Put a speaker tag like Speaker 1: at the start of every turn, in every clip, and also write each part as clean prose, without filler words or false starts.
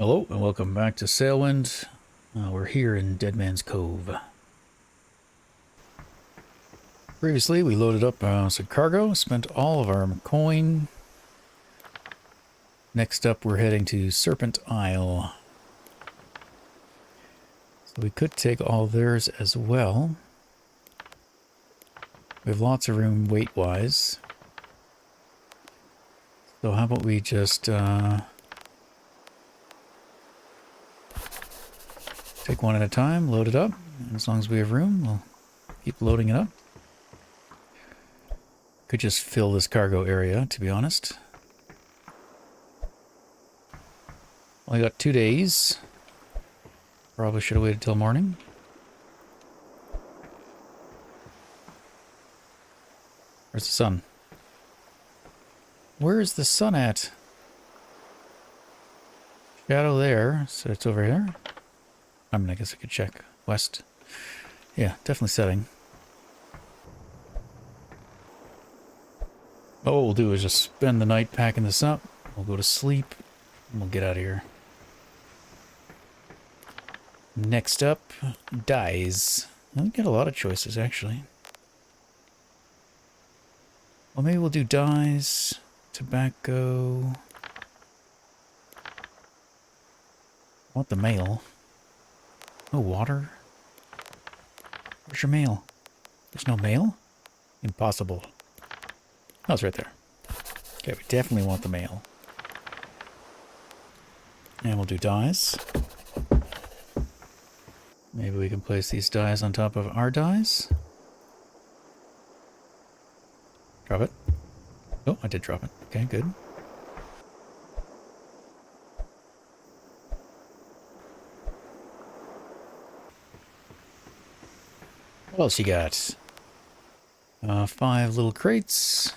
Speaker 1: Hello and welcome back to Sailwind. We're here in Dead Man's Cove. Previously we loaded up some cargo, spent all of our coin. Next up we're heading to Serpent Isle. So we could take all theirs as well. We have lots of room weight-wise. So how about we just take one at a time, load it up, and as long as we have room, we'll keep loading it up. Could just fill this cargo area, to be honest. Only got 2 days. Probably should have waited till morning. Where's the sun? Where's the sun at? Shadow there, so it's over here. I mean, I guess I could check. West. Yeah, definitely setting. What we'll do is just spend the night packing this up. We'll go to sleep, and we'll get out of here. Next up, dyes. We get a lot of choices, actually. Well, maybe we'll do dyes, tobacco. I want the mail. No water? Where's your mail? There's no mail? Impossible. Oh, it's right there. Okay, we definitely want the mail. And we'll do dyes. Maybe we can place these dyes on top of our dyes. Drop it. Oh, I did drop it. Okay, good. What else you got? 5 little crates.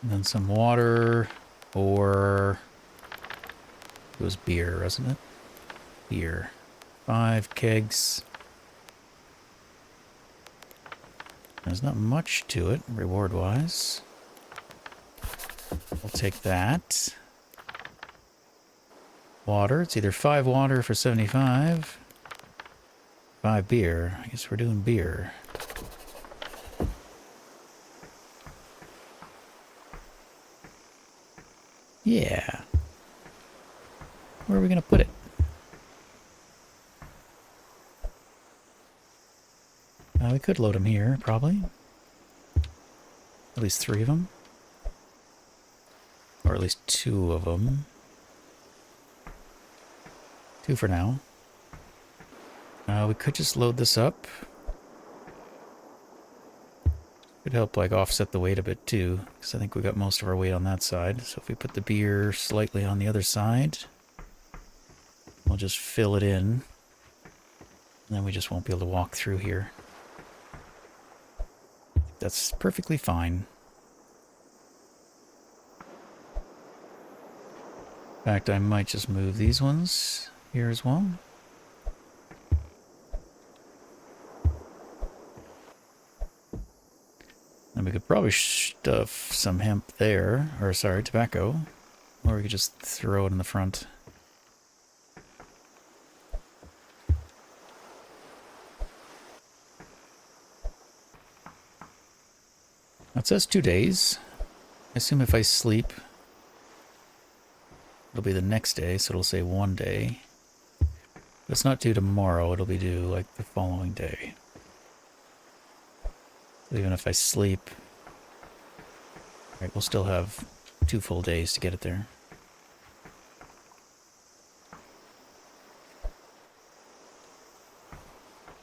Speaker 1: And then some water, or it was beer, wasn't it? Beer. 5 kegs. There's not much to it, reward-wise. We'll take that. Water. It's either 5 water for 75. 5 beer. I guess we're doing beer. Yeah. Where are we going to put it? We could load them here, probably. At least 3 of them. Or at least 2 of them. 2 for now. We could just load this up. Could help like offset the weight a bit too, because I think we got most of our weight on that side. So if we put the beer slightly on the other side, we'll just fill it in. And then we just won't be able to walk through here. That's perfectly fine. In fact, I might just move these ones here as well. And we could probably stuff some hemp there, or sorry, tobacco. Or we could just throw it in the front. It says 2 days. I assume if I sleep, it'll be the next day, so it'll say 1 day. If it's not due tomorrow, it'll be due like the following day. So even if I sleep, right, we'll still have 2 full days to get it there.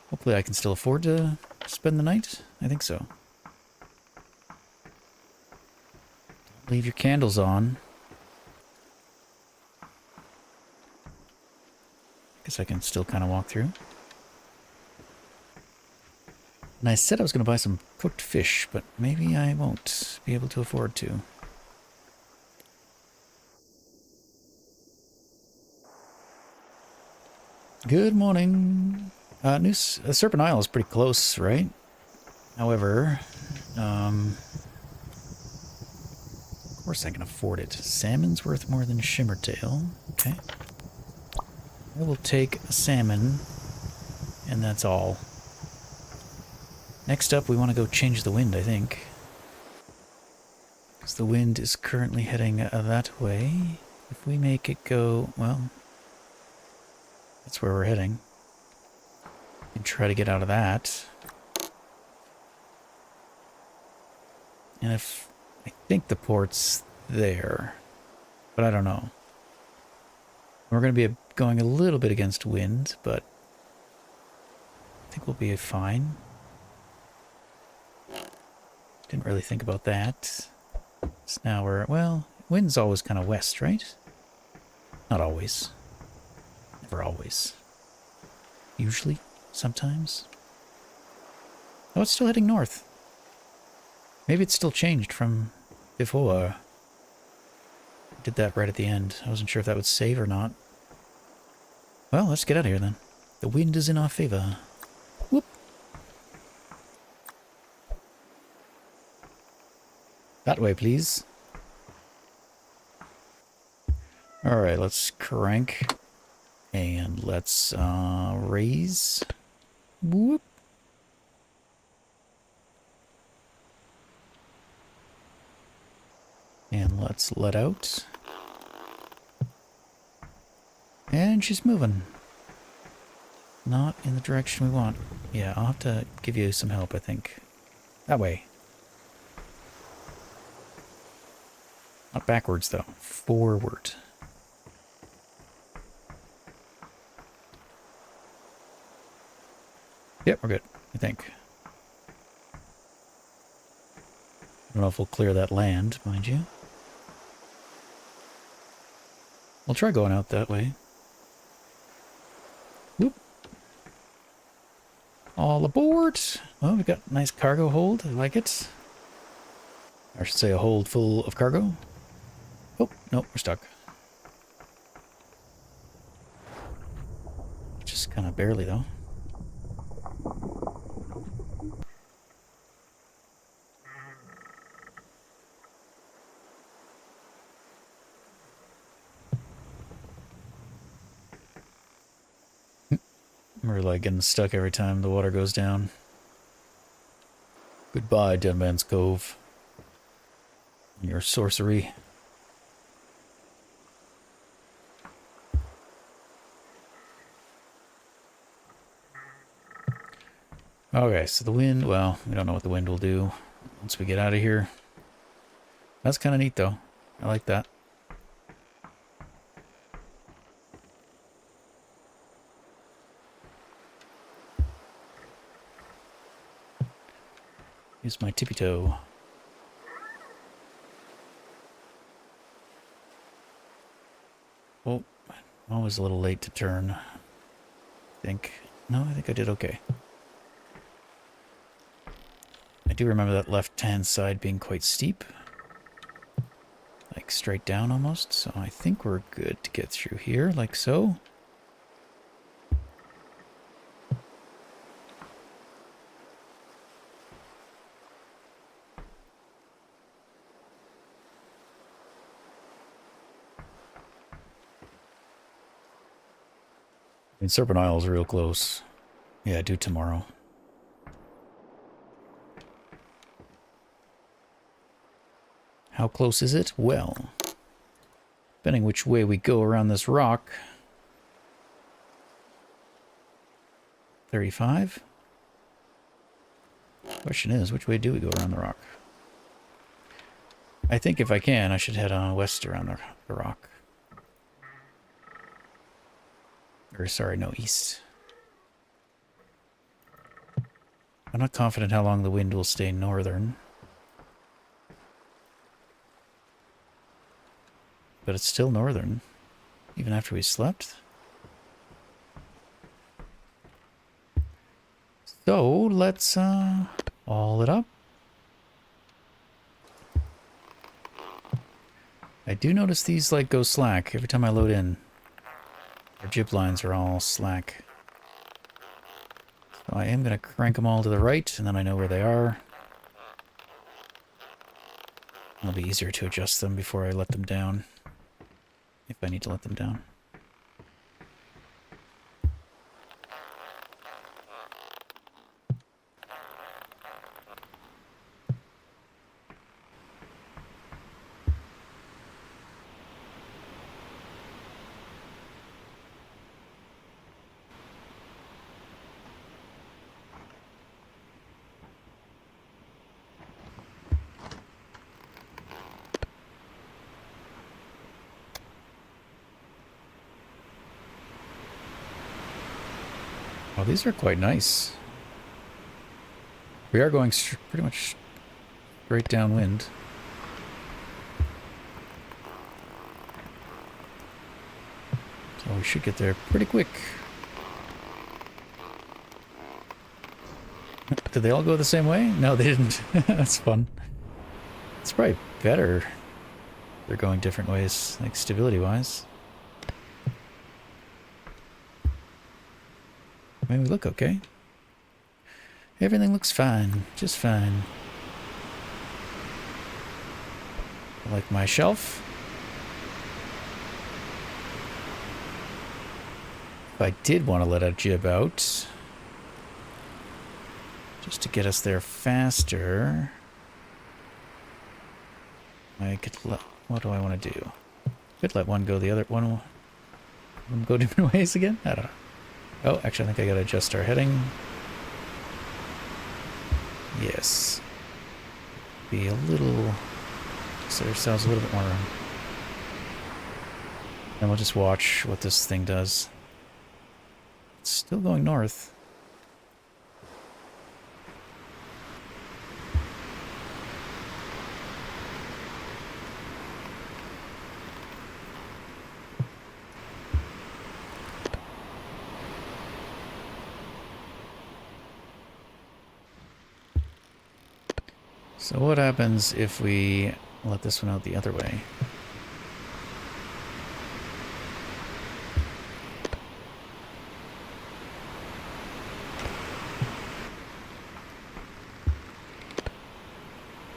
Speaker 1: Hopefully I can still afford to spend the night. I think so. Leave your candles on. Guess I can still kind of walk through. And I said I was going to buy some cooked fish, but maybe I won't be able to afford to. Good morning. Serpent Isle is pretty close, right? However, course I can afford it. Salmon's worth more than Shimmertail. Okay. I will take a salmon, and that's all. Next up, we want to go change the wind, I think. Because the wind is currently heading that way. If we make it go, well, that's where we're heading. And try to get out of that. And if I think the port's there, but I don't know. We're going to be going a little bit against wind, but I think we'll be fine. Didn't really think about that. So now we're, well, wind's always kind of west, right? Not always. Never always. Usually. Sometimes. Oh, it's still heading north. Maybe it's still changed from before. I did that right at the end. I wasn't sure if that would save or not. Well, let's get out of here then. The wind is in our favor. Whoop. That way, please. Alright, let's crank. And let's raise. Whoop. And let's let out. And she's moving. Not in the direction we want. Yeah, I'll have to give you some help, I think. That way. Not backwards, though. Forward. Yep, we're good, I think. I don't know if we'll clear that land, mind you. We'll try going out that way. Whoop. All aboard! Well, we've got a nice cargo hold. I like it. I should say a hold full of cargo. Oh, no, we're stuck. Just kind of barely, though. We're like getting stuck every time the water goes down. Goodbye, Dead Man's Cove. Your sorcery. Okay, so the wind, well, we don't know what the wind will do once we get out of here. That's kind of neat, though. I like that. Use my tippy toe. Oh, I'm always a little late to turn. I think. No, I think I did okay. I do remember that left-hand side being quite steep. Like straight down almost. So I think we're good to get through here, like so. I mean, Serpent Isle's real close. Yeah, due tomorrow. How close is it? Well, depending which way we go around this rock. 35. Question is, which way do we go around the rock? I think if I can, I should head west around the rock. Or, sorry, no, east. I'm not confident how long the wind will stay northern. But it's still northern, even after we slept. So, let's haul it up. I do notice these, like, go slack every time I load in. Our jib lines are all slack. So I am going to crank them all to the right, and then I know where they are. It'll be easier to adjust them before I let them down. If I need to let them down. Oh, these are quite nice. We are going pretty much straight downwind. So we should get there pretty quick. Did they all go the same way? No, they didn't. That's fun. It's probably better. They're going different ways, like stability-wise. I mean, we look okay. Everything looks fine, just fine. I like my shelf. If I did want to let a jib out, just to get us there faster, I could let, what do I want to do? Could let one go the other, one go different ways again? I don't know. Oh, actually I think I gotta adjust our heading. Yes. Be a little, set ourselves a little bit more room. And we'll just watch what this thing does. It's still going north. So what happens if we let this one out the other way?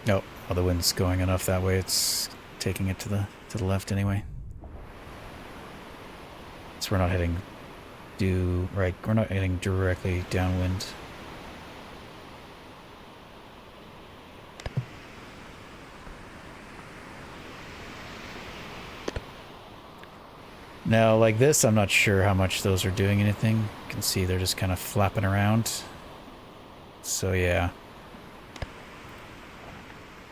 Speaker 1: Oh, well, the wind's going enough that way. It's taking it to the left anyway. So we're not heading right. We're not heading directly downwind. Now, like this, I'm not sure how much those are doing anything. You can see they're just kind of flapping around. So yeah.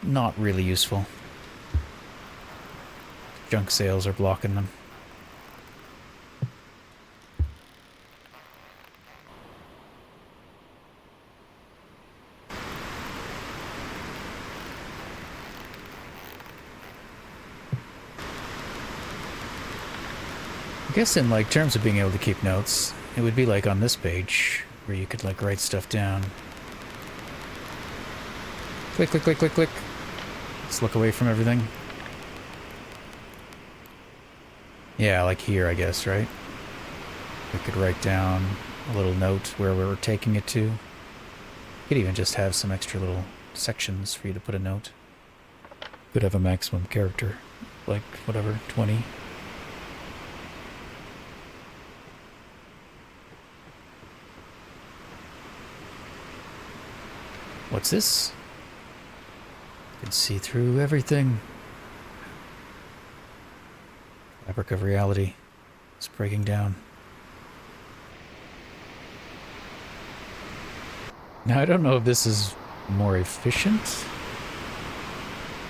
Speaker 1: Not really useful. Junk sails are blocking them. I guess in like terms of being able to keep notes, it would be like on this page where you could like write stuff down. Click, click, click, click, click. Let's look away from everything. Yeah, like here, I guess, right? We could write down a little note where we're taking it to. You could even just have some extra little sections for you to put a note. Could have a maximum character, like whatever, 20. What's this? You can see through everything. Fabric of reality is breaking down. Now, I don't know if this is more efficient,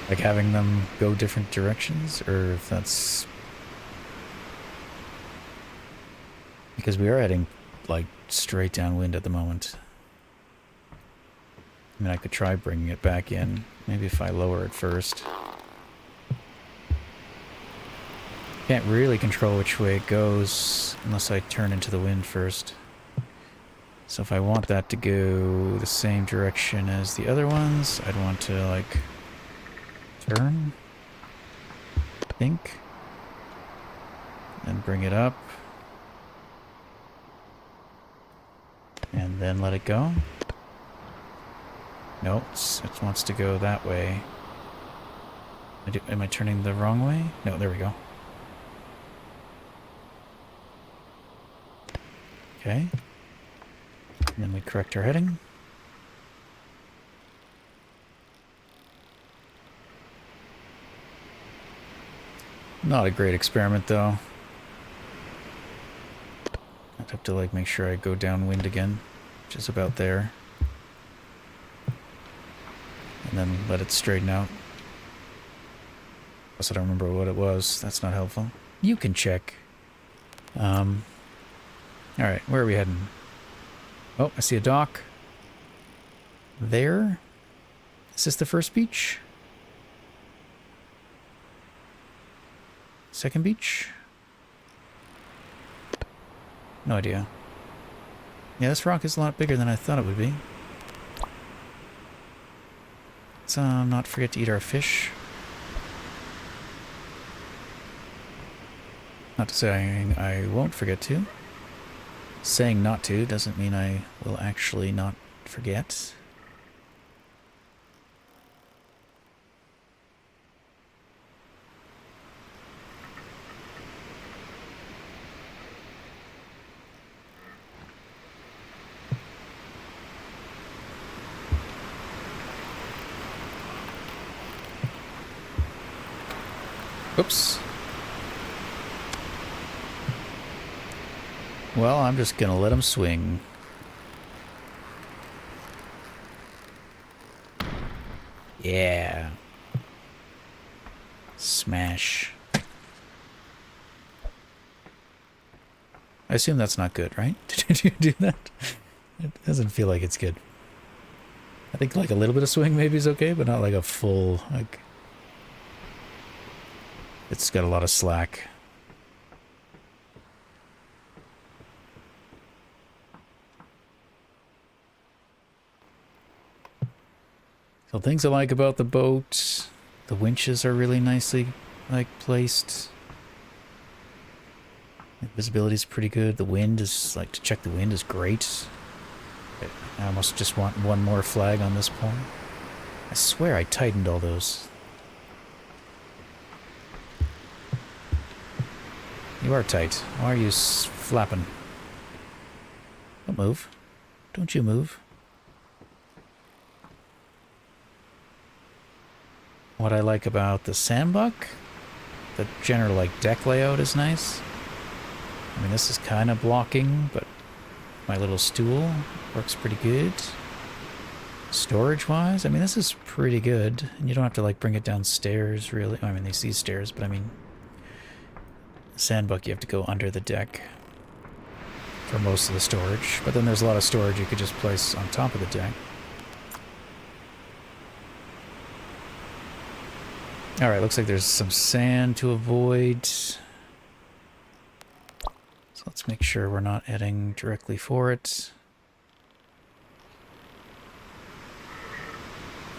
Speaker 1: like having them go different directions, or if that's because we are heading like straight downwind at the moment. I mean, I could try bringing it back in, maybe if I lower it first. Can't really control which way it goes unless I turn into the wind first. So if I want that to go the same direction as the other ones, I'd want to like turn, I think, and bring it up, and then let it go. No, it wants to go that way. Am I turning the wrong way? No, there we go. Okay. And then we correct our heading. Not a great experiment, though. I'd have to, like, make sure I go downwind again, which is about there. And then let it straighten out. Plus, I don't remember what it was. That's not helpful. You can check. Alright, where are we heading? Oh, I see a dock. There? Is this the first beach? Second beach? No idea. Yeah, this rock is a lot bigger than I thought it would be. Let's not forget to eat our fish. Not to say I won't forget to. Saying not to doesn't mean I will actually not forget. Oops. Well, I'm just gonna let him swing. Yeah. Smash. I assume that's not good, right? Did you do that? It doesn't feel like it's good. I think like a little bit of swing maybe is okay, but not like a full, like... It's got a lot of slack. So things I like about the boat, the winches are really nicely like placed. The visibility is pretty good. The wind is like, to check the wind is great. I almost just want one more flag on this point. I swear I tightened all those. You are tight. Why are you flapping? Don't move. Don't you move. What I like about the sandbuck, the general like deck layout is nice. I mean, this is kind of blocking, but my little stool works pretty good. Storage-wise, I mean, this is pretty good. And you don't have to like bring it downstairs, really. I mean, these stairs, but I mean, sandbuck you have to go under the deck for most of the storage. But then there's a lot of storage you could just place on top of the deck. Alright, looks like there's some sand to avoid. So let's make sure we're not heading directly for it.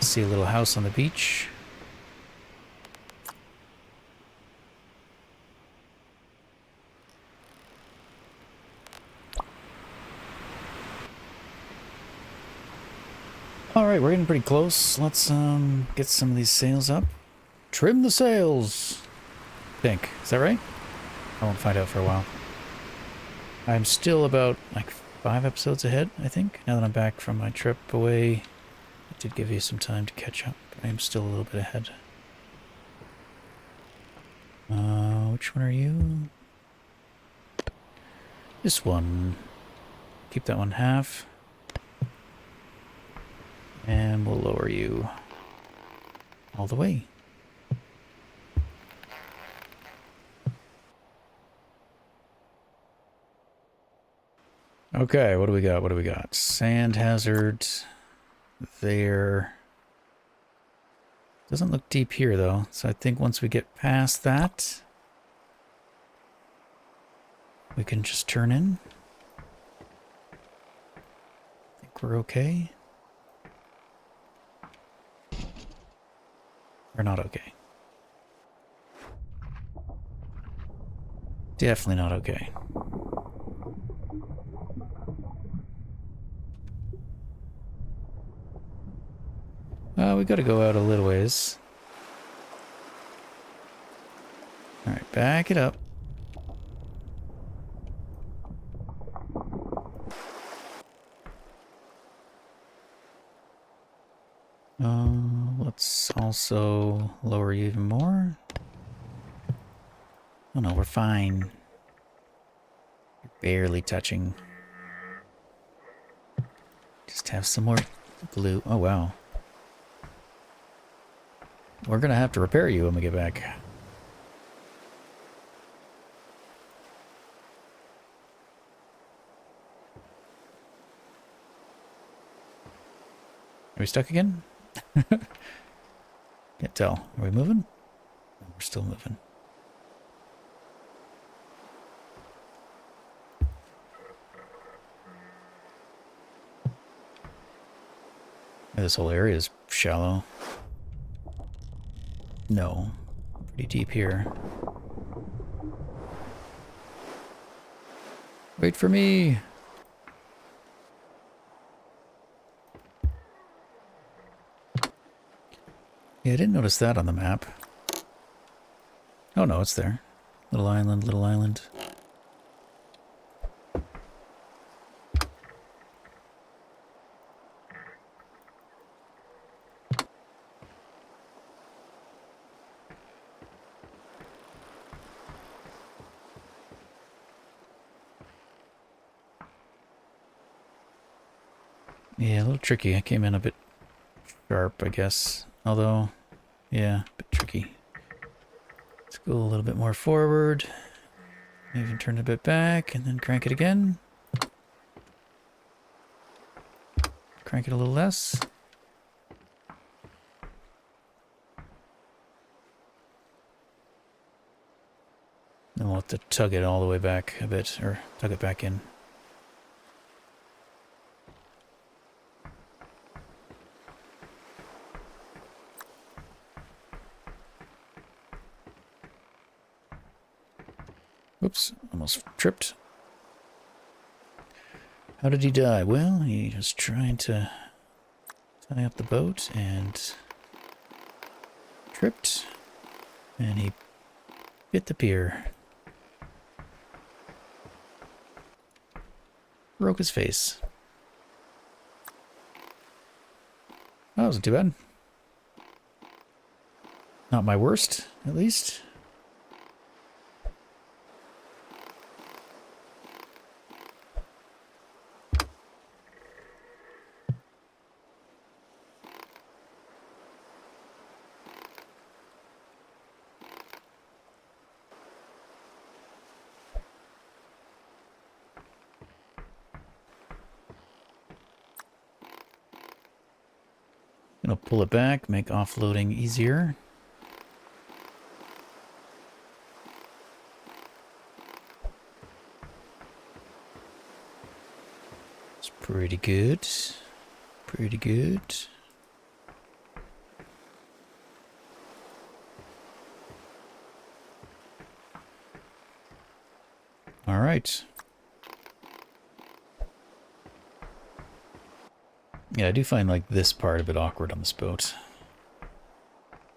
Speaker 1: See a little house on the beach. Alright, we're getting pretty close. Let's get some of these sails up. Trim the sails! I think. Is that right? I won't find out for a while. I'm still about, like, 5 episodes ahead, I think. Now that I'm back from my trip away, it did give you some time to catch up. I am still a little bit ahead. Which one are you? This one. Keep that one half. And we'll lower you all the way. Okay, what do we got? What do we got? Sand hazard there. Doesn't look deep here, though. So I think once we get past that, we can just turn in. I think we're okay. We're not okay. Definitely not okay. We gotta go out a little ways. back it up. Let's also lower you even more. Oh no, we're fine. You're barely touching. Just have some more glue. Oh wow. We're gonna have to repair you when we get back. Are we stuck again? Can't tell. Are we moving? We're still moving. This whole area is shallow. No. Pretty deep here. Wait for me! Yeah, I didn't notice that on the map. Oh no, it's there. Little island, little island. Yeah, a little tricky. I came in a bit sharp, I guess. Although, yeah, a bit tricky. Let's go a little bit more forward. Even turn it a bit back, and then crank it again. Crank it a little less. Then we'll have to tug it all the way back a bit, or tug it back in. Oops, almost tripped. How did he die? Well, he was trying to tie up the boat and tripped, and he bit the pier. Broke his face. That wasn't too bad. Not my worst, at least. Gonna pull it back, make offloading easier. It's pretty good. Pretty good. All right. Yeah, I do find like this part a bit awkward on this boat.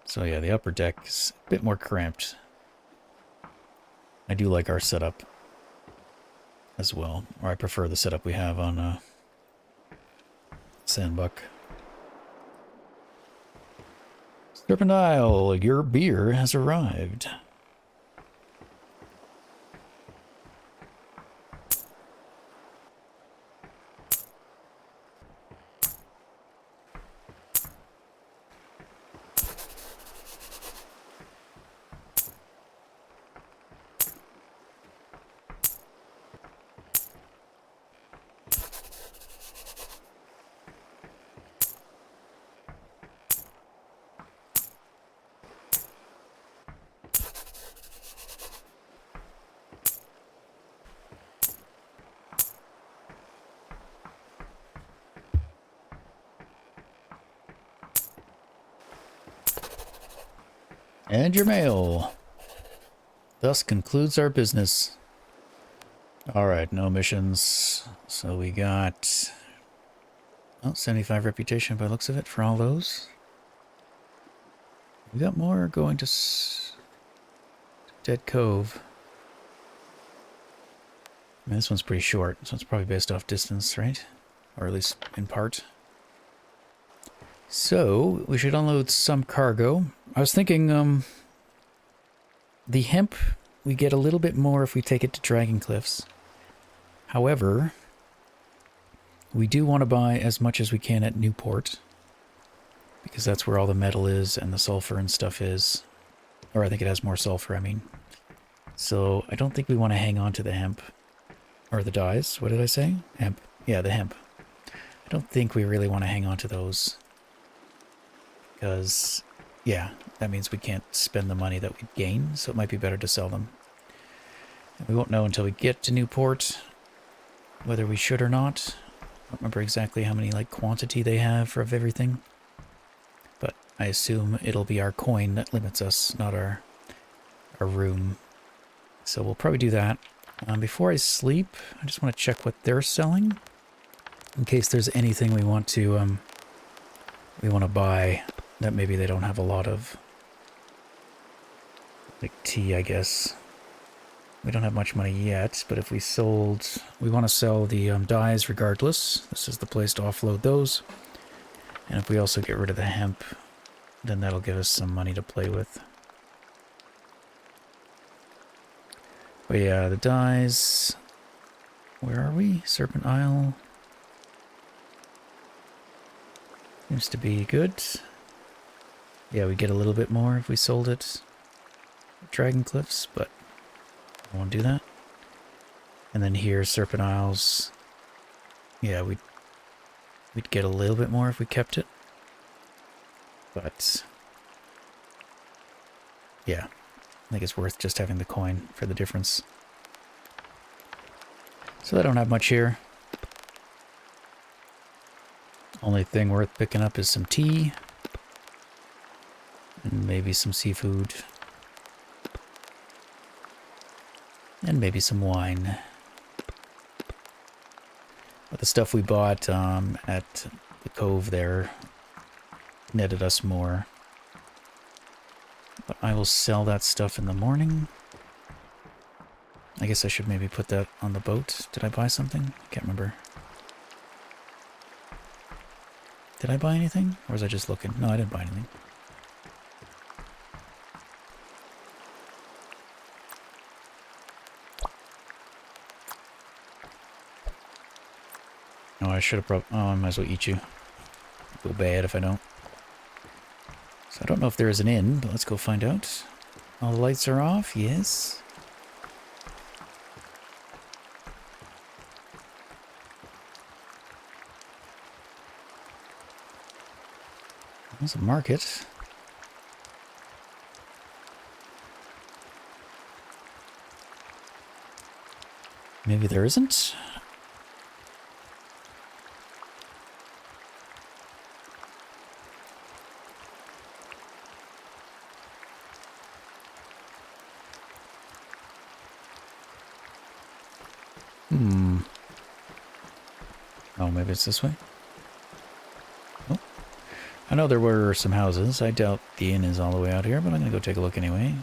Speaker 1: So yeah, the upper deck is a bit more cramped. I do like our setup as well, or I prefer the setup we have on Sandbuck. Serpent Isle, your beer has arrived. And your mail. Thus concludes our business. Alright, no missions. So we got 75 reputation by the looks of it for all those. We got more going to Dead Cove. I mean, this one's pretty short, so it's probably based off distance, right? Or at least in part. So, we should unload some cargo. I was thinking, the hemp, we get a little bit more if we take it to Dragon Cliffs. However, we do want to buy as much as we can at Newport, because that's where all the metal is and the sulfur and stuff is. Or I think it has more sulfur, I mean. So, I don't think we want to hang on to the hemp. Or the dyes, what did I say? Hemp. Yeah, the hemp. I don't think we really want to hang on to those. Because, yeah, that means we can't spend the money that we'd gain, so it might be better to sell them. And we won't know until we get to Newport whether we should or not. I don't remember exactly how many, like, quantity they have of everything. But I assume it'll be our coin that limits us, not our room. So we'll probably do that. Before I sleep, I just want to check what they're selling, in case there's anything we want to buy that maybe they don't have a lot of. Like tea, I guess. We don't have much money yet, but if we sold, we want to sell the dyes regardless. This is the place to offload those. And if we also get rid of the hemp, then that'll give us some money to play with. But yeah, the dyes... Where are we? Serpent Isle. Seems to be good. Yeah, we get a little bit more if we sold it at Dragon Cliffs, but I won't do that. And then here, Serpent Isles. Yeah, we'd get a little bit more if we kept it. But yeah. I think it's worth just having the coin for the difference. So I don't have much here. Only thing worth picking up is some tea. And maybe some seafood. And maybe some wine. But the stuff we bought at the cove there netted us more. But I will sell that stuff in the morning. I guess I should maybe put that on the boat. Did I buy something? I can't remember. Did I buy anything? Or was I just looking? No, I didn't buy anything. Oh, I should have probably... Oh, I might as well eat you. Feel bad if I don't. So I don't know if there is an inn, but let's go find out. All the lights are off, yes. There's a market. Maybe there isn't. Oh, maybe it's this way? Oh. I know there were some houses. I doubt the inn is all the way out here, but I'm going to go take a look anyway.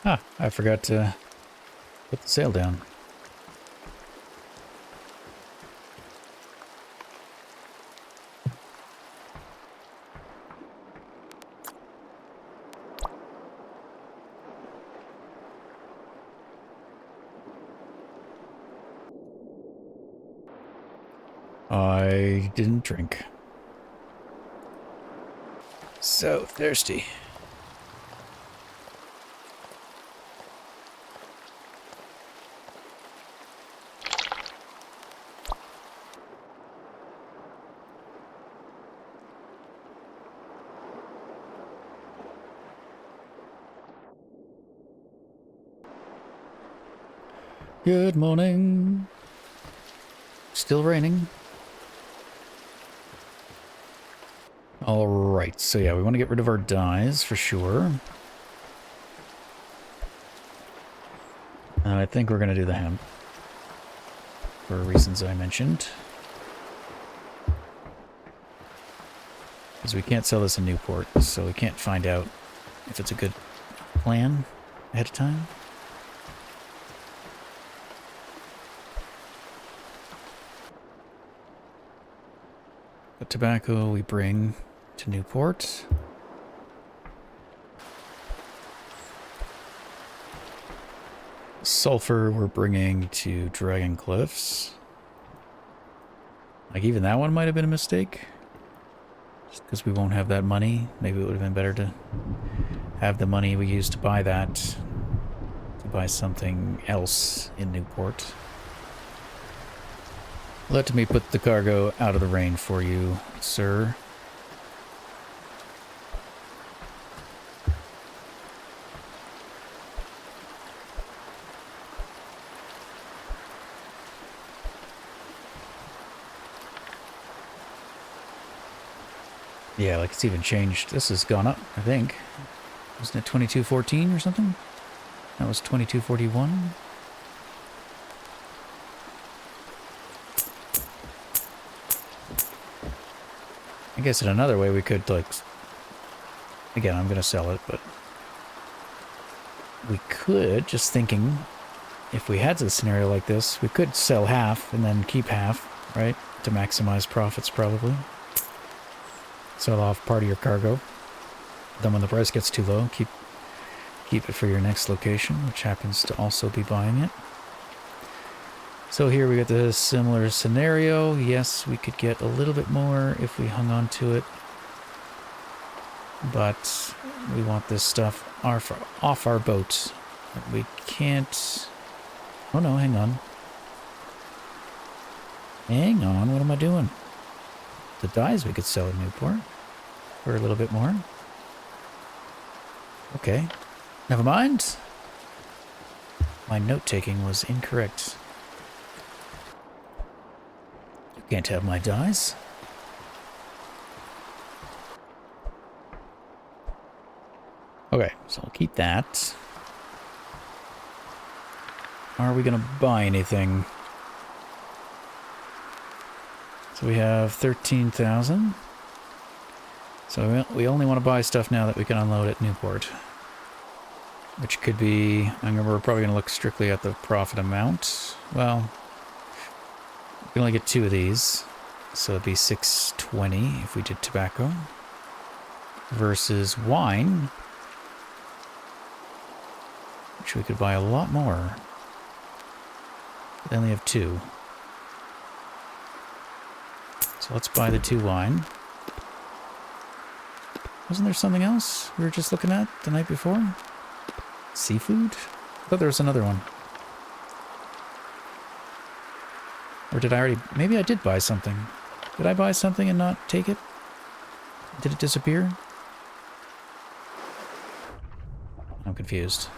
Speaker 1: Ah, I forgot to put the sail down. I didn't drink. So thirsty. Good morning. Still raining. Alright, so yeah, we want to get rid of our dyes for sure. I think we're going to do the hemp. For reasons I mentioned. Because we can't sell this in Newport, so we can't find out if it's a good plan ahead of time. But tobacco we bring to Newport. Sulfur we're bringing to Dragon Cliffs. Like, even that one might have been a mistake. Just because we won't have that money. Maybe it would have been better to have the money we used to buy that. To buy something else in Newport. Let me put the cargo out of the rain for you, sir. Yeah, like it's even changed. This has gone up, I think. Wasn't it 2214 or something? That was 2241. I guess in another way we could, like... Again, I'm going to sell it, but... We could, just thinking, if we had a scenario like this, we could sell half and then keep half, right? To maximize profits, probably. Sell off part of your cargo. Then when the price gets too low, keep it for your next location, which happens to also be buying it. So here we got the similar scenario. Yes, we could get a little bit more if we hung on to it. But we want this stuff off our boat. We can't... Oh no, hang on. Hang on, what am I doing? The dyes we could sell in Newport for a little bit more. Okay. Never mind. My note-taking was incorrect. You can't have my dyes. Okay, so I'll keep that. Are we going to buy anything? So we have 13,000. So we only want to buy stuff now that we can unload at Newport. Which could be... we're probably going to look strictly at the profit amount. Well, we can only get 2 of these. So it'd be 620 if we did tobacco. Versus wine. Which we could buy a lot more. We only have 2. So let's buy the 2 wine. Wasn't there something else we were just looking at the night before? Seafood? I thought there was another one. Or did I already... Maybe I did buy something. Did I buy something and not take it? Did it disappear? I'm confused.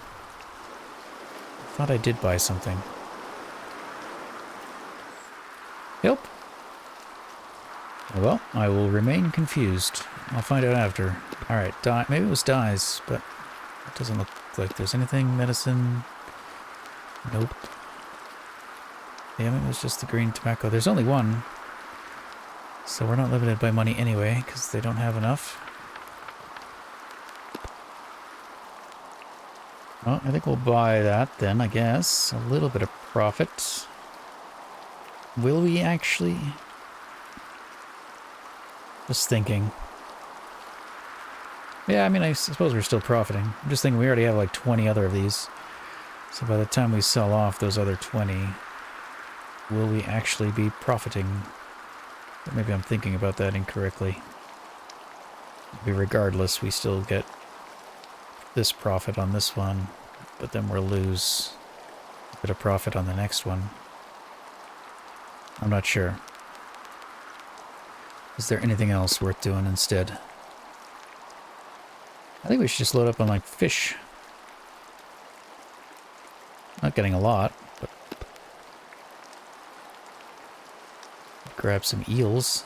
Speaker 1: I thought I did buy something. Help! Well, I will remain confused. I'll find out after. Alright, maybe it was dyes, but it doesn't look like there's anything. Medicine. Nope. Yeah, maybe it was just the green tobacco. There's only one. So we're not limited by money anyway, because they don't have enough. Well, I think we'll buy that then, I guess. A little bit of profit. Will we actually... Just thinking. Yeah, I mean, I suppose we're still profiting. I'm just thinking we already have like 20 other of these. So by the time we sell off those other 20, will we actually be profiting? Or maybe I'm thinking about that incorrectly. Maybe regardless, we still get this profit on this one, but then we'll lose a bit of profit on the next one. I'm not sure. Is there anything else worth doing instead? I think we should just load up on, like, fish. Not getting a lot, but... Grab some eels.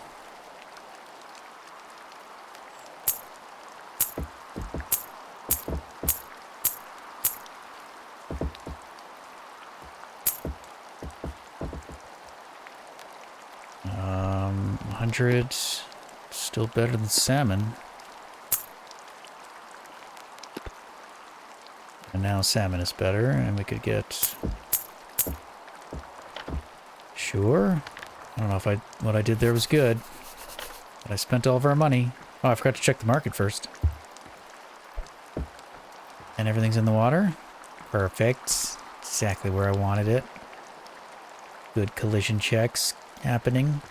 Speaker 1: 100. Still better than salmon. And now salmon is better, and we could get... Sure. I don't know if what I did there was good. But I spent all of our money. Oh, I forgot to check the market first. And everything's in the water. Perfect. Exactly where I wanted it. Good collision checks happening.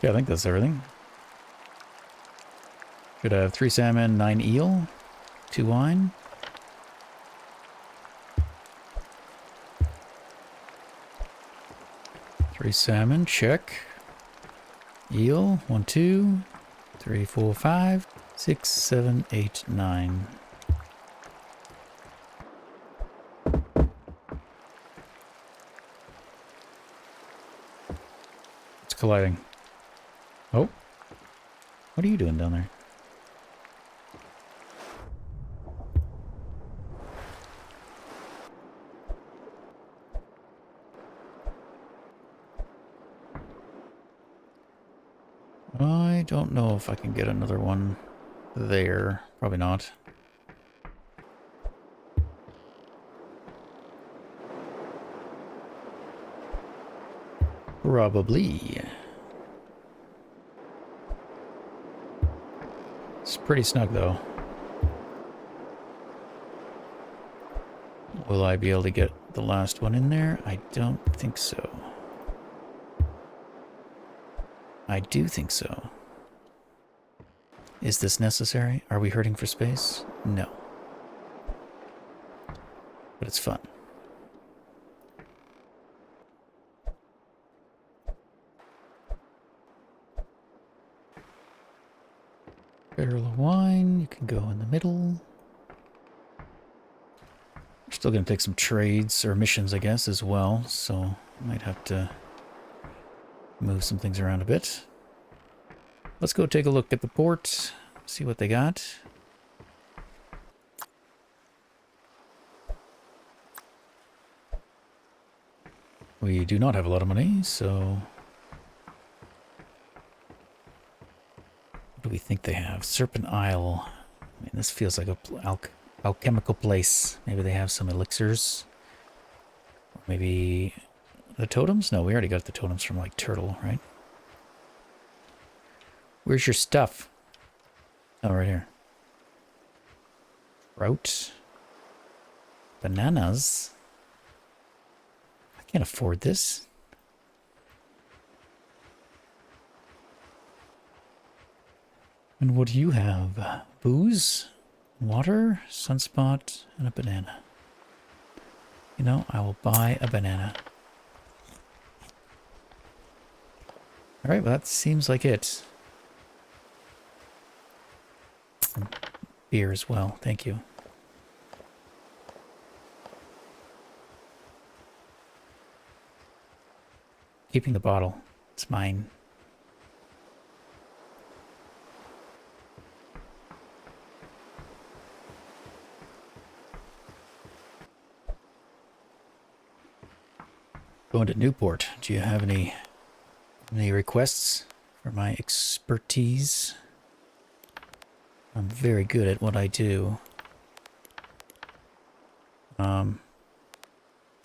Speaker 1: Yeah, I think that's everything. Should have 3 salmon, 9 eel, 2 wine. Three salmon, check. Eel, 1, 2, 3, 4, 5, 6, 7, 8, 9. It's colliding. Oh. What are you doing down there? I don't know if I can get another one there. Probably not. Probably. It's pretty snug, though. Will I be able to get the last one in there? I don't think so. I do think so. Is this necessary? Are we hurting for space? No. But it's fun. Barrel of wine, you can go in the middle. We're still going to take some trades, or missions, I guess, as well. So, might have to move some things around a bit. Let's go take a look at the port, see what they got. We do not have a lot of money, so... What do we think they have? Serpent Isle. I mean, this feels like a alchemical place. Maybe they have some elixirs. Or maybe the totems? No, we already got the totems from, like, Turtle, right? Where's your stuff? Oh, right here. Route. Bananas. I can't afford this. And what do you have? Booze, water, sunspot, and a banana. You know, I will buy a banana. Alright, well that seems like it. Beer as well, thank you. Keeping the bottle. It's mine. Going to Newport. Do you have any requests for my expertise? I'm very good at what I do.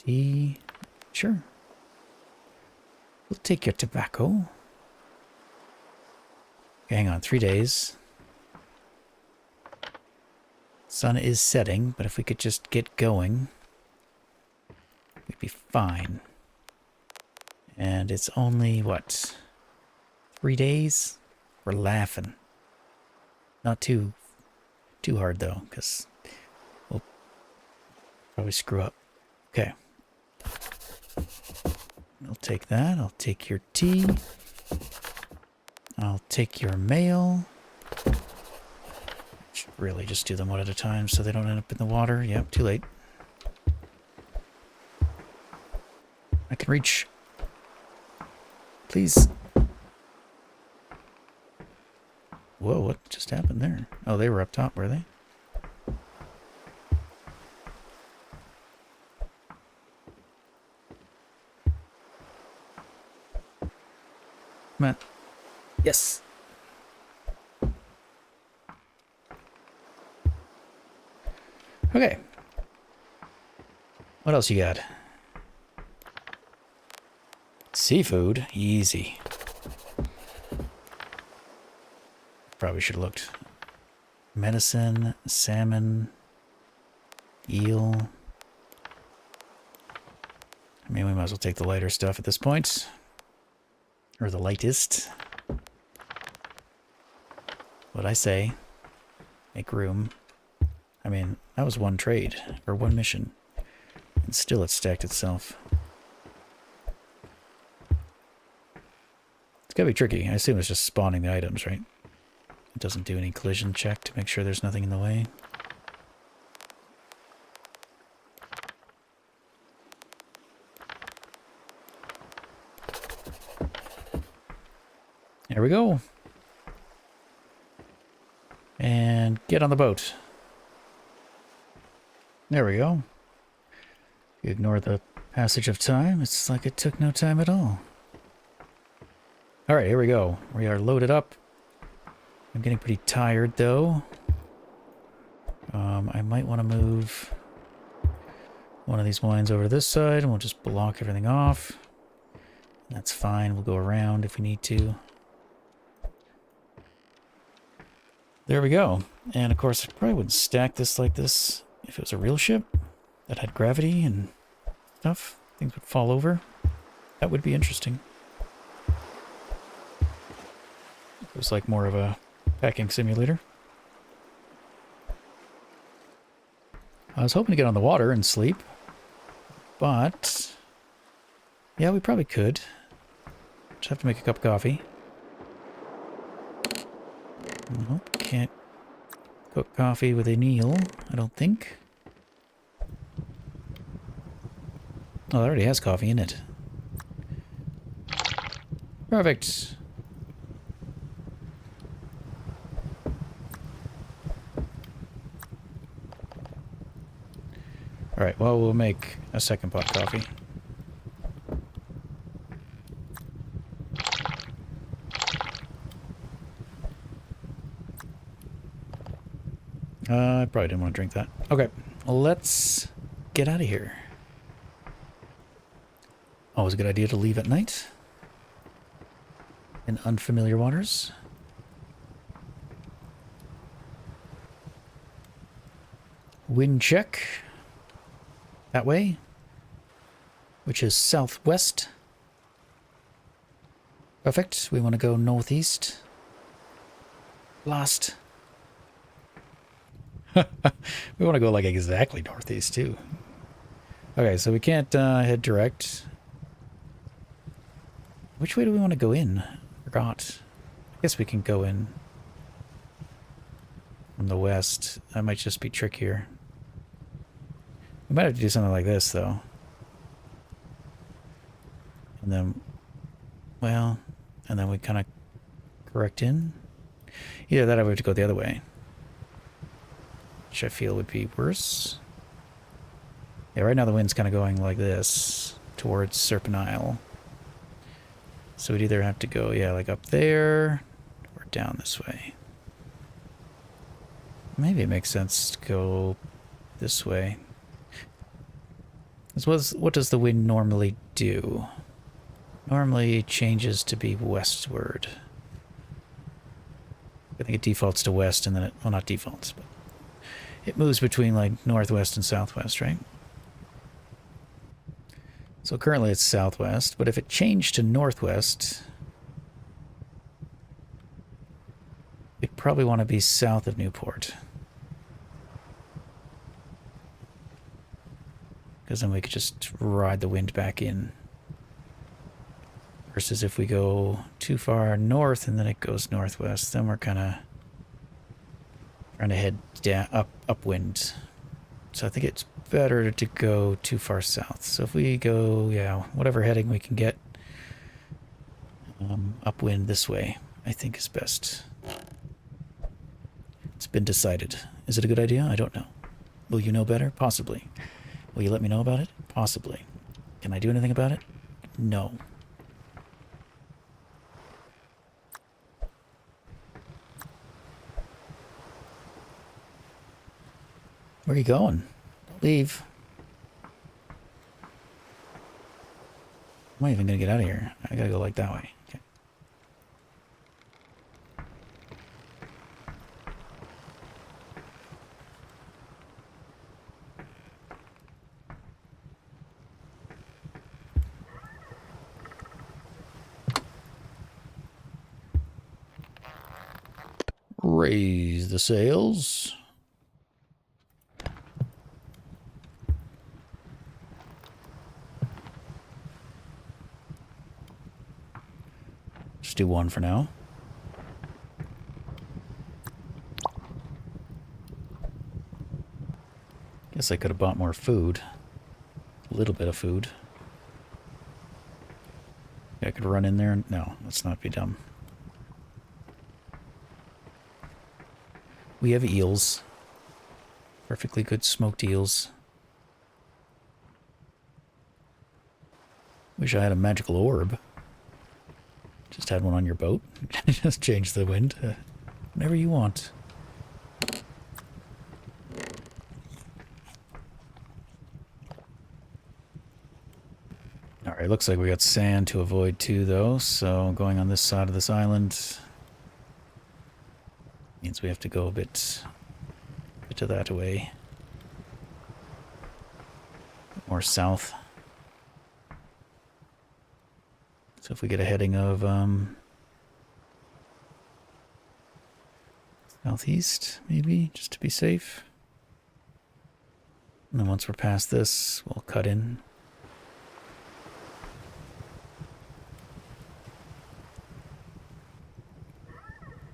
Speaker 1: Tea. Sure. We'll take your tobacco. Okay, hang on, 3 days. Sun is setting, but if we could just get going, we'd be fine. And it's only, what, 3 days? We're laughing. Not too hard, though, because we'll probably screw up. Okay. I'll take that. I'll take your tea. I'll take your mail. Should really just do them one at a time so they don't end up in the water. Yep, too late. I can reach. Please. Whoa, what just just happened there? Oh, they were up top, were they? Come on. Yes. Okay. What else you got? Seafood? Easy. Probably should have looked. Medicine, salmon, eel. I mean, we might as well take the lighter stuff at this point. Or the lightest. What'd I say? Make room. I mean, that was one trade, or one mission. And still it stacked itself. It's gotta be tricky. I assume it's just spawning the items, right? It doesn't do any collision check to make sure there's nothing in the way. There we go. And get on the boat. There we go. You ignore the passage of time, it's like it took no time at all. Alright, here we go. We are loaded up. I'm getting pretty tired, though. I might want to move one of these wines over to this side, and we'll just block everything off. That's fine. We'll go around if we need to. There we go. And, of course, I probably wouldn't stack this like this if it was a real ship that had gravity and stuff. Things would fall over. That would be interesting. It was like more of a packing simulator. I was hoping to get on the water and sleep, but yeah, we probably could. Just have to make a cup of coffee. Nope, can't cook coffee with an eel, I don't think. Oh, it already has coffee in it. Perfect. Alright, well, we'll make a second pot coffee. I probably didn't want to drink that. Okay, let's get out of here. Always a good idea to leave at night in unfamiliar waters. Wind check. That way, which is southwest. Perfect. We want to go northeast. Blast. We want to go like exactly northeast too. Okay, so we can't head direct. Which way do we want to go in? Forgot. I guess we can go in from the west. That might just be trickier. We might have to do something like this, though. And then, well, and then we kind of correct in. Either that or we have to go the other way. Which I feel would be worse. Yeah, right now the wind's kind of going like this, towards Serpent Isle. So we'd either have to go, yeah, like up there, or down this way. Maybe it makes sense to go this way. What does the wind normally do? Normally it changes to be westward. I think it defaults to west and then it, well, not defaults, but it moves between like northwest and southwest, right? So currently it's southwest, but if it changed to northwest, it'd probably want to be south of Newport. Because then we could just ride the wind back in. Versus if we go too far north and then it goes northwest, then we're kind of trying to head down, upwind. So I think it's better to go too far south. So if we go, yeah, whatever heading we can get upwind this way, I think is best. It's been decided. Is it a good idea? I don't know. Will you know better? Possibly. Will you let me know about it? Possibly. Can I do anything about it? No. Where are you going? Don't leave. Am I even gonna get out of here? I gotta go like that way. Okay. Raise the sails. Just do one for now. Guess I could have bought more food. A little bit of food. I could run in there and... No, let's not be dumb. We have eels. Perfectly good smoked eels. Wish I had a magical orb. Just had one on your boat. Just change the wind. Whenever you want. Alright, looks like we got sand to avoid too, though. So going on this side of this island means we have to go a bit to that way. More south. So if we get a heading of southeast, maybe, just to be safe. And then once we're past this, we'll cut in.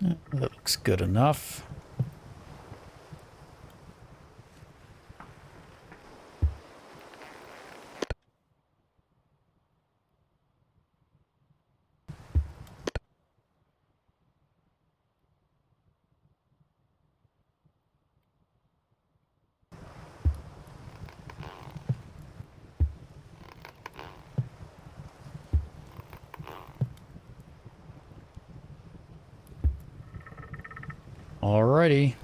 Speaker 1: That looks good enough. Alrighty.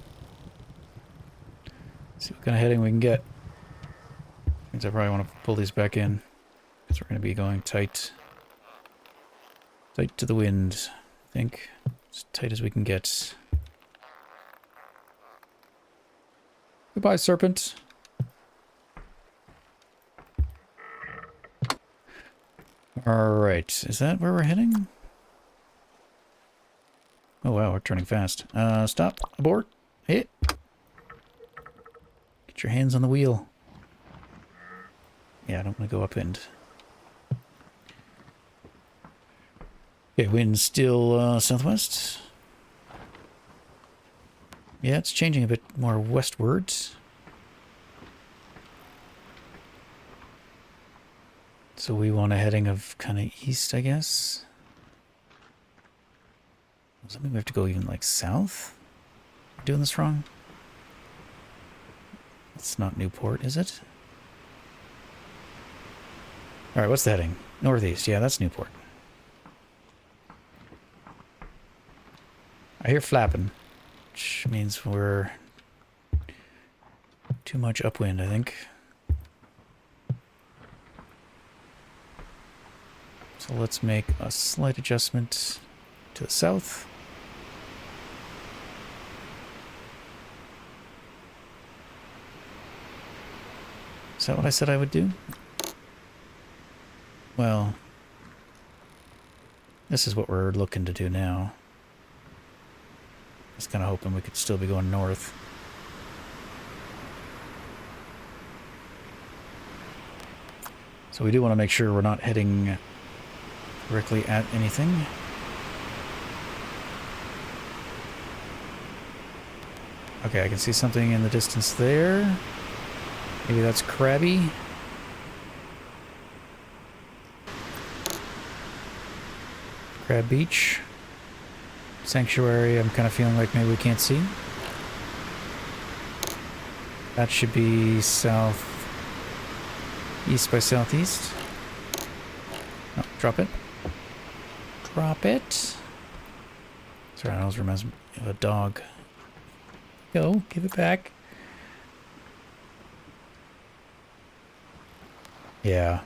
Speaker 1: See what kind of heading we can get. Means I probably want to pull these back in. Because we're going to be going tight. Tight to the wind, I think. As tight as we can get. Goodbye, Serpent. Alright, is that where we're heading? Oh wow, we're turning fast. Stop. Abort. Hit. Get your hands on the wheel. Yeah, I don't want to go upwind. Okay, wind's still southwest. Yeah, it's changing a bit more westwards. So we want a heading of kind of east, I guess. Does that mean we have to go even like south? Am I doing this wrong? It's not Newport, is it? Alright, what's the heading? Northeast. Yeah, that's Newport. I hear flapping, which means we're too much upwind, I think. So let's make a slight adjustment to the south. Is that what I said I would do? Well, this is what we're looking to do now. I was kind of hoping we could still be going north. So we do want to make sure we're not heading directly at anything. Okay, I can see something in the distance there. Maybe that's Krabby. Crab Beach. Sanctuary, I'm kind of feeling like maybe we can't see. That should be south east by southeast. Oh, drop it. Drop it. Sorry, I always reminds me of a dog. Go, give it back. Yeah.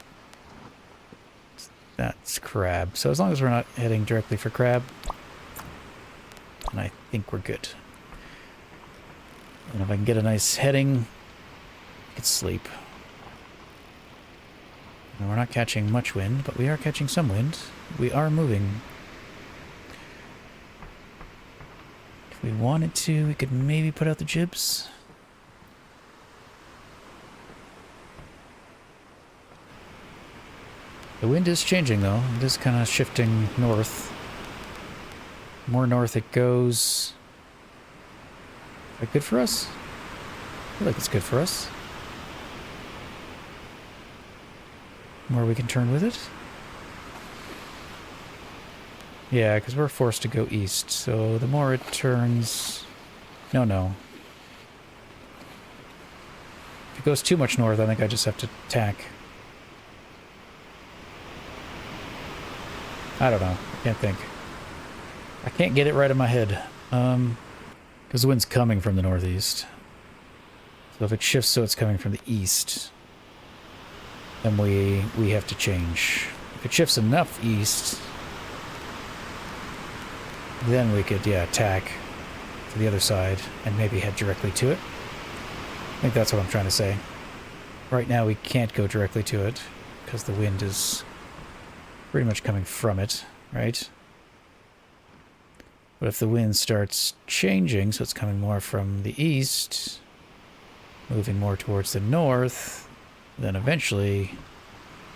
Speaker 1: That's crab. So as long as we're not heading directly for crab, then I think we're good. And if I can get a nice heading, I could sleep. And we're not catching much wind, but we are catching some wind. We are moving. If we wanted to, we could maybe put out the jibs. The wind is changing, though. It is kind of shifting north. The more north it goes. Is that good for us? I feel like it's good for us. The more we can turn with it. Yeah, because we're forced to go east, so the more it turns... No. If it goes too much north, I think I just have to tack. I don't know. I can't think. I can't get it right in my head. Because the wind's coming from the northeast. So if it shifts so it's coming from the east, then we have to change. If it shifts enough east, then we could, yeah, tack to the other side and maybe head directly to it. I think that's what I'm trying to say. Right now we can't go directly to it because the wind is pretty much coming from it, right? But if the wind starts changing, so it's coming more from the east, moving more towards the north, then eventually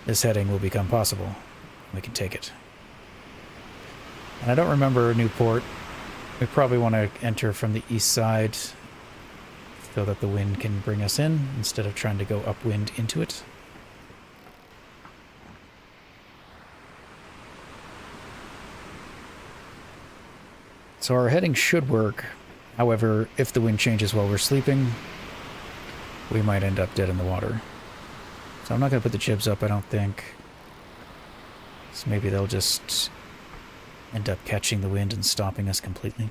Speaker 1: this heading will become possible. We can take it. And I don't remember Newport. We probably want to enter from the east side so that the wind can bring us in instead of trying to go upwind into it. So our heading should work. However, if the wind changes while we're sleeping, we might end up dead in the water. So I'm not going to put the jibs up, I don't think. So maybe they'll just end up catching the wind and stopping us completely.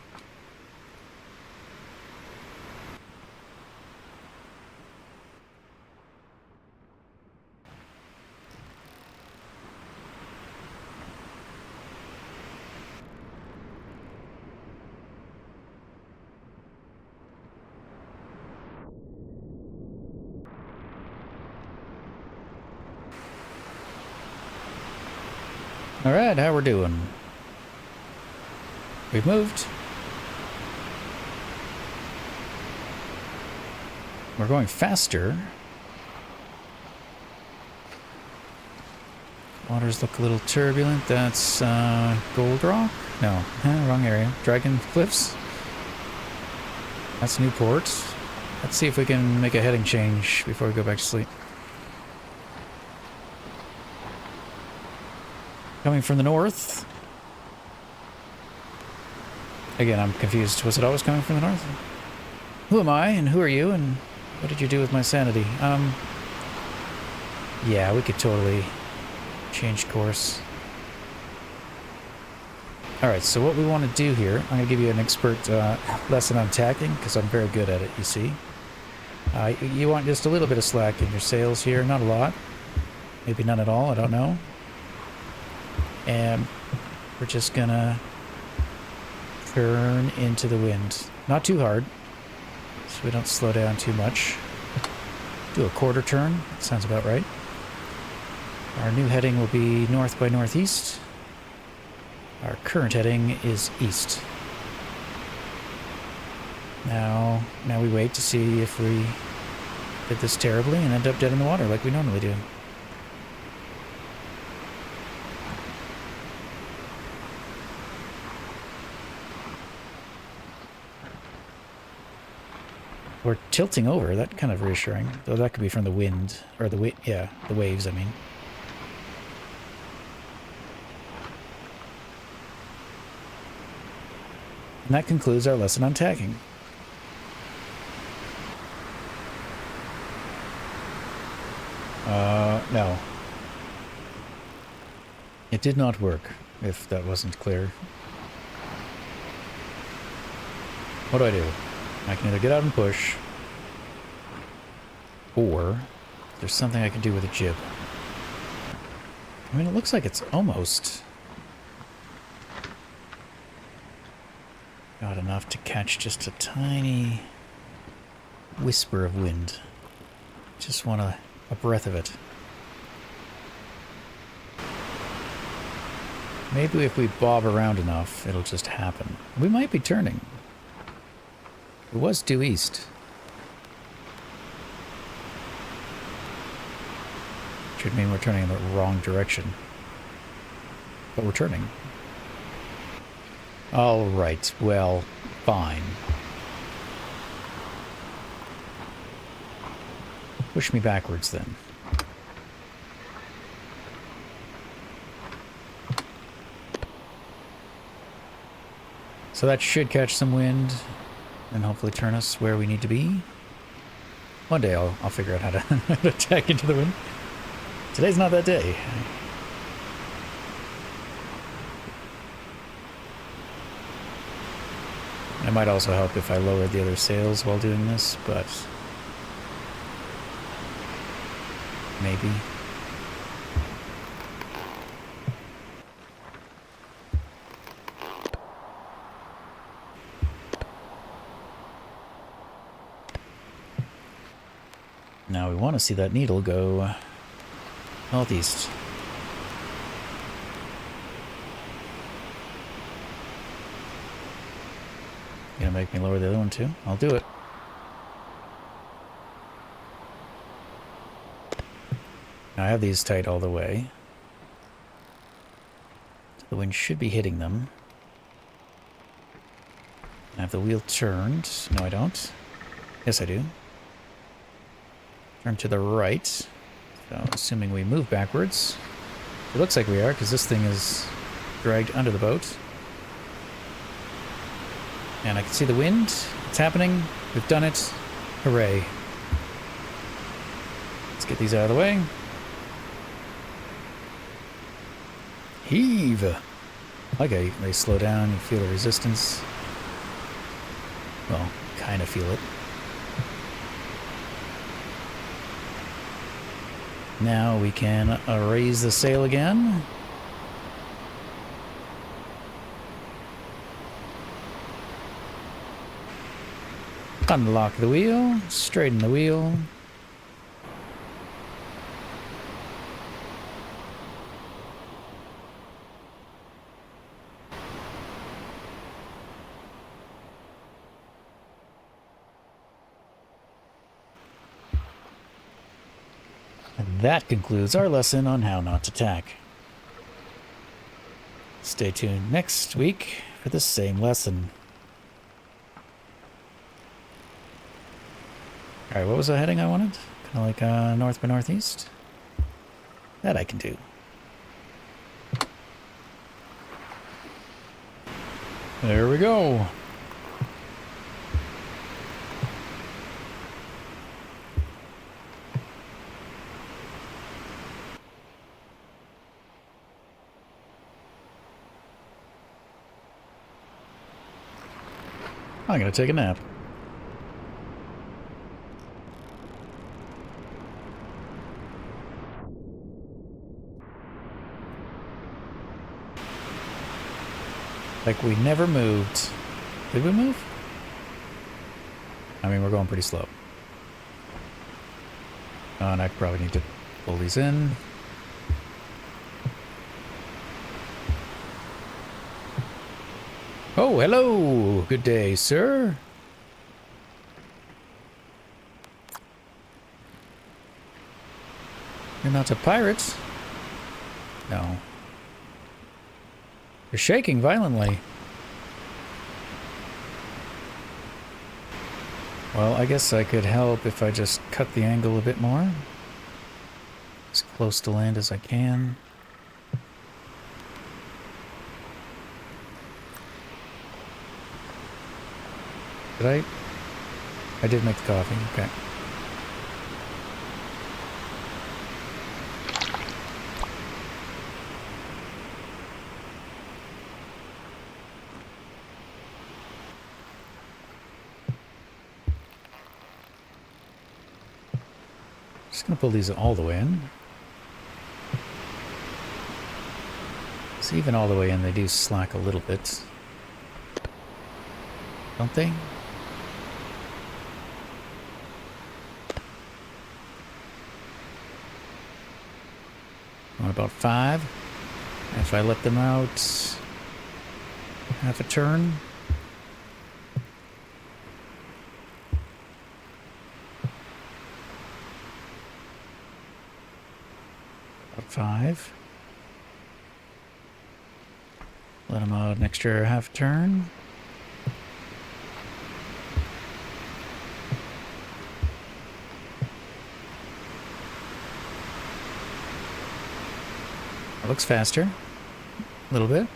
Speaker 1: Alright, how we're doing? We've moved. We're going faster. Waters look a little turbulent. That's Gold Rock? No, wrong area. Dragon Cliffs. That's Newport. Let's see if we can make a heading change before we go back to sleep. Coming from the north. Again, I'm confused. Was it always coming from the north? Who am I and who are you and what did you do with my sanity? Yeah, we could totally change course. Alright, so what we want to do here, I'm going to give you an expert lesson on tacking because I'm very good at it, you see. You want just a little bit of slack in your sails here, not a lot. Maybe none at all, I don't know. And we're just gonna turn into the wind. Not too hard, so we don't slow down too much. Do a quarter turn, that sounds about right. Our new heading will be north by northeast. Our current heading is east. Now we wait to see if we did this terribly and end up dead in the water like we normally do. We're tilting over, that's kind of reassuring. Though that could be from the wind, or the waves, I mean. And that concludes our lesson on tacking. No. It did not work, if that wasn't clear. What do? I can either get out and push, or there's something I can do with a jib. I mean, it looks like it's almost got enough to catch just a tiny whisper of wind. Just want a breath of it. Maybe if we bob around enough, it'll just happen. We might be turning. It was due east. Should mean we're turning in the wrong direction. But we're turning. All right, well, fine. Push me backwards then. So that should catch some wind and hopefully turn us where we need to be. One day I'll figure out how to attack into the wind. Today's not that day. It might also help if I lowered the other sails while doing this, but maybe. Now we want to see that needle go northeast. You gonna make me lower the other one too? I'll do it. Now I have these tight all the way. The wind should be hitting them. I have the wheel turned. No, I don't. Yes, I do. Turn to the right. So, assuming we move backwards. It looks like we are, because this thing is dragged under the boat. And I can see the wind. It's happening. We've done it. Hooray. Let's get these out of the way. Heave! Like they slow down, you feel the resistance. Well, kind of feel it. Now we can raise the sail again. Unlock the wheel, straighten the wheel. And that concludes our lesson on how not to tack. Stay tuned next week for the same lesson. Alright, what was the heading I wanted? Kind of like north by northeast? That I can do. There we go. I'm gonna take a nap. Like we never moved. Did we move? I mean, we're going pretty slow. Oh, and I probably need to pull these in. Oh, hello! Good day, sir. You're not a pirate? No. You're shaking violently. Well, I guess I could help if I just cut the angle a bit more. As close to land as I can. Did I did make the coffee, okay. Just gonna pull these all the way in. So even all the way in, they do slack a little bit. Don't they? What about 5? If I let them out half a turn. About 5. Let them out an extra half turn. It looks faster. A little bit.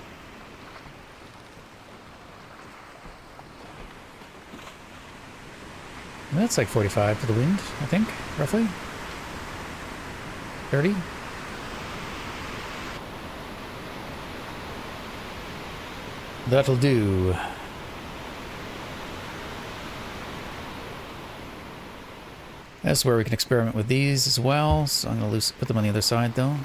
Speaker 1: And that's like 45 for the wind, I think, roughly. 30. That'll do. That's where we can experiment with these as well. So I'm going to put them on the other side, though.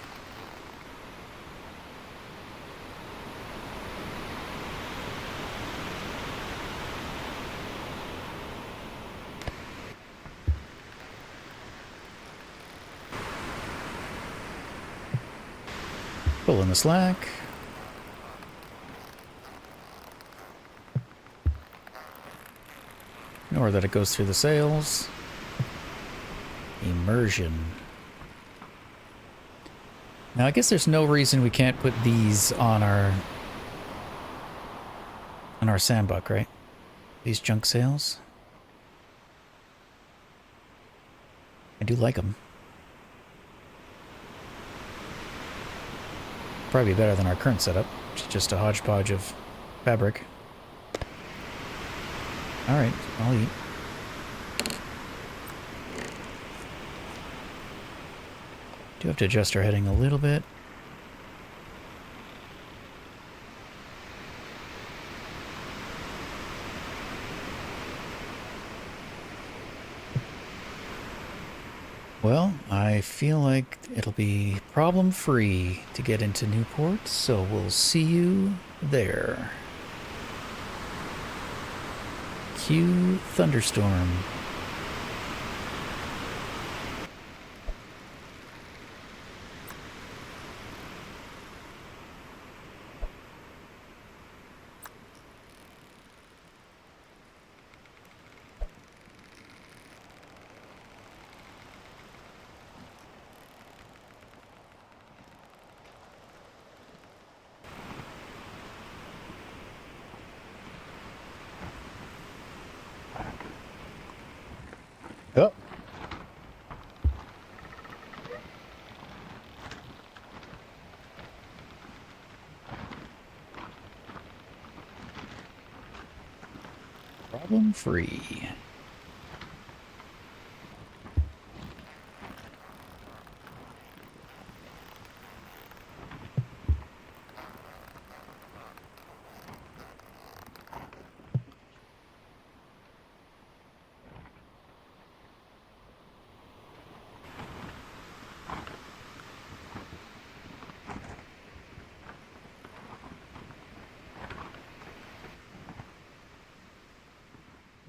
Speaker 1: Pull in the slack. Ignore that it goes through the sails. Immersion. Now I guess there's no reason we can't put these on our sandbuck, right? These junk sails. I do like them. Probably better than our current setup, which is just a hodgepodge of fabric. Alright, I'll eat. Do have to adjust our heading a little bit. Well, I feel like it'll be problem-free to get into Newport, so we'll see you there. Cue thunderstorm. Oh. Problem free.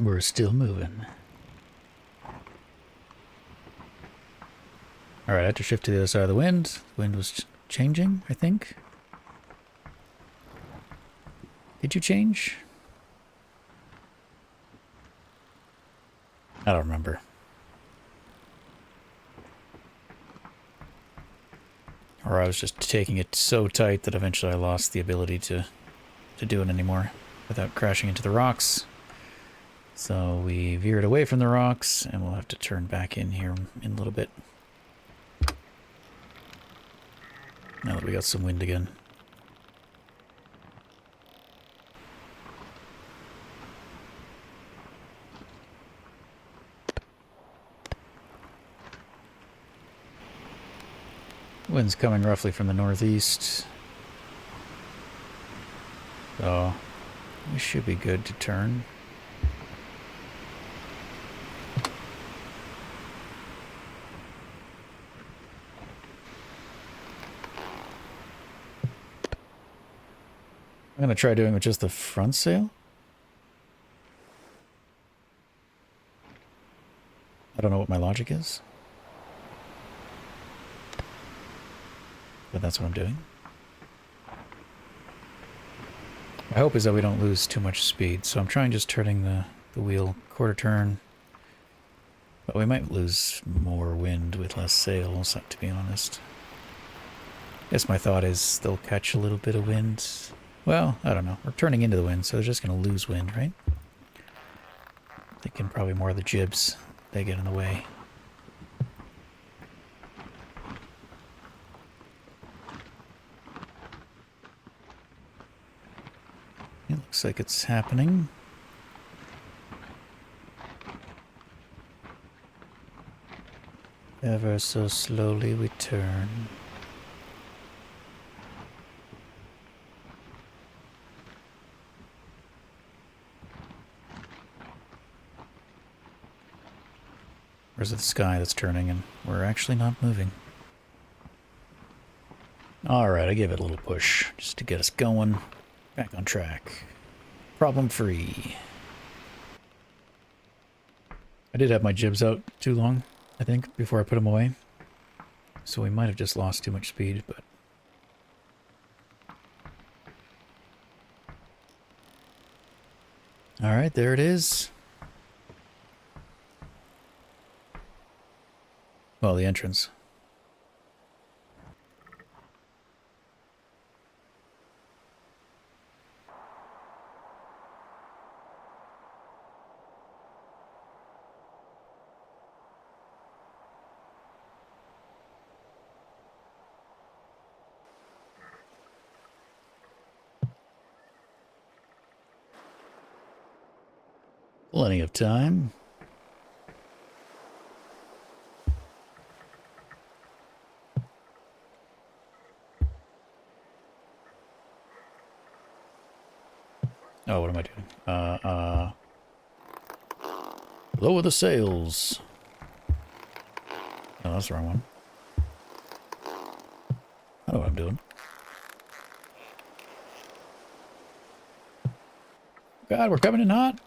Speaker 1: We're still moving. Alright, I had to shift to the other side of the wind. The wind was changing, I think. Did you change? I don't remember. Or I was just taking it so tight that eventually I lost the ability to do it anymore without crashing into the rocks. So we veered away from the rocks, and we'll have to turn back in here in a little bit. Now that we got some wind again. Wind's coming roughly from the northeast. So we should be good to turn. I'm going to try doing with just the front sail. I don't know what my logic is, but that's what I'm doing. My hope is that we don't lose too much speed, so I'm trying just turning the wheel quarter turn. But we might lose more wind with less sails, to be honest. I guess my thought is they'll catch a little bit of wind. Well, I don't know. We're turning into the wind, so they're just going to lose wind, right? Thinking probably more of the jibs. They get in the way. It looks like it's happening. Ever so slowly we turn. Or is it the sky that's turning and we're actually not moving? Alright, I gave it a little push just to get us going. Back on track. Problem free. I did have my jibs out too long, I think, before I put them away. So we might have just lost too much speed, but... Alright, there it is. Well, the entrance. Plenty of time. Oh, what am I doing? Lower the sails. Oh, that's the wrong one. I know what I'm doing. God, we're coming in hot.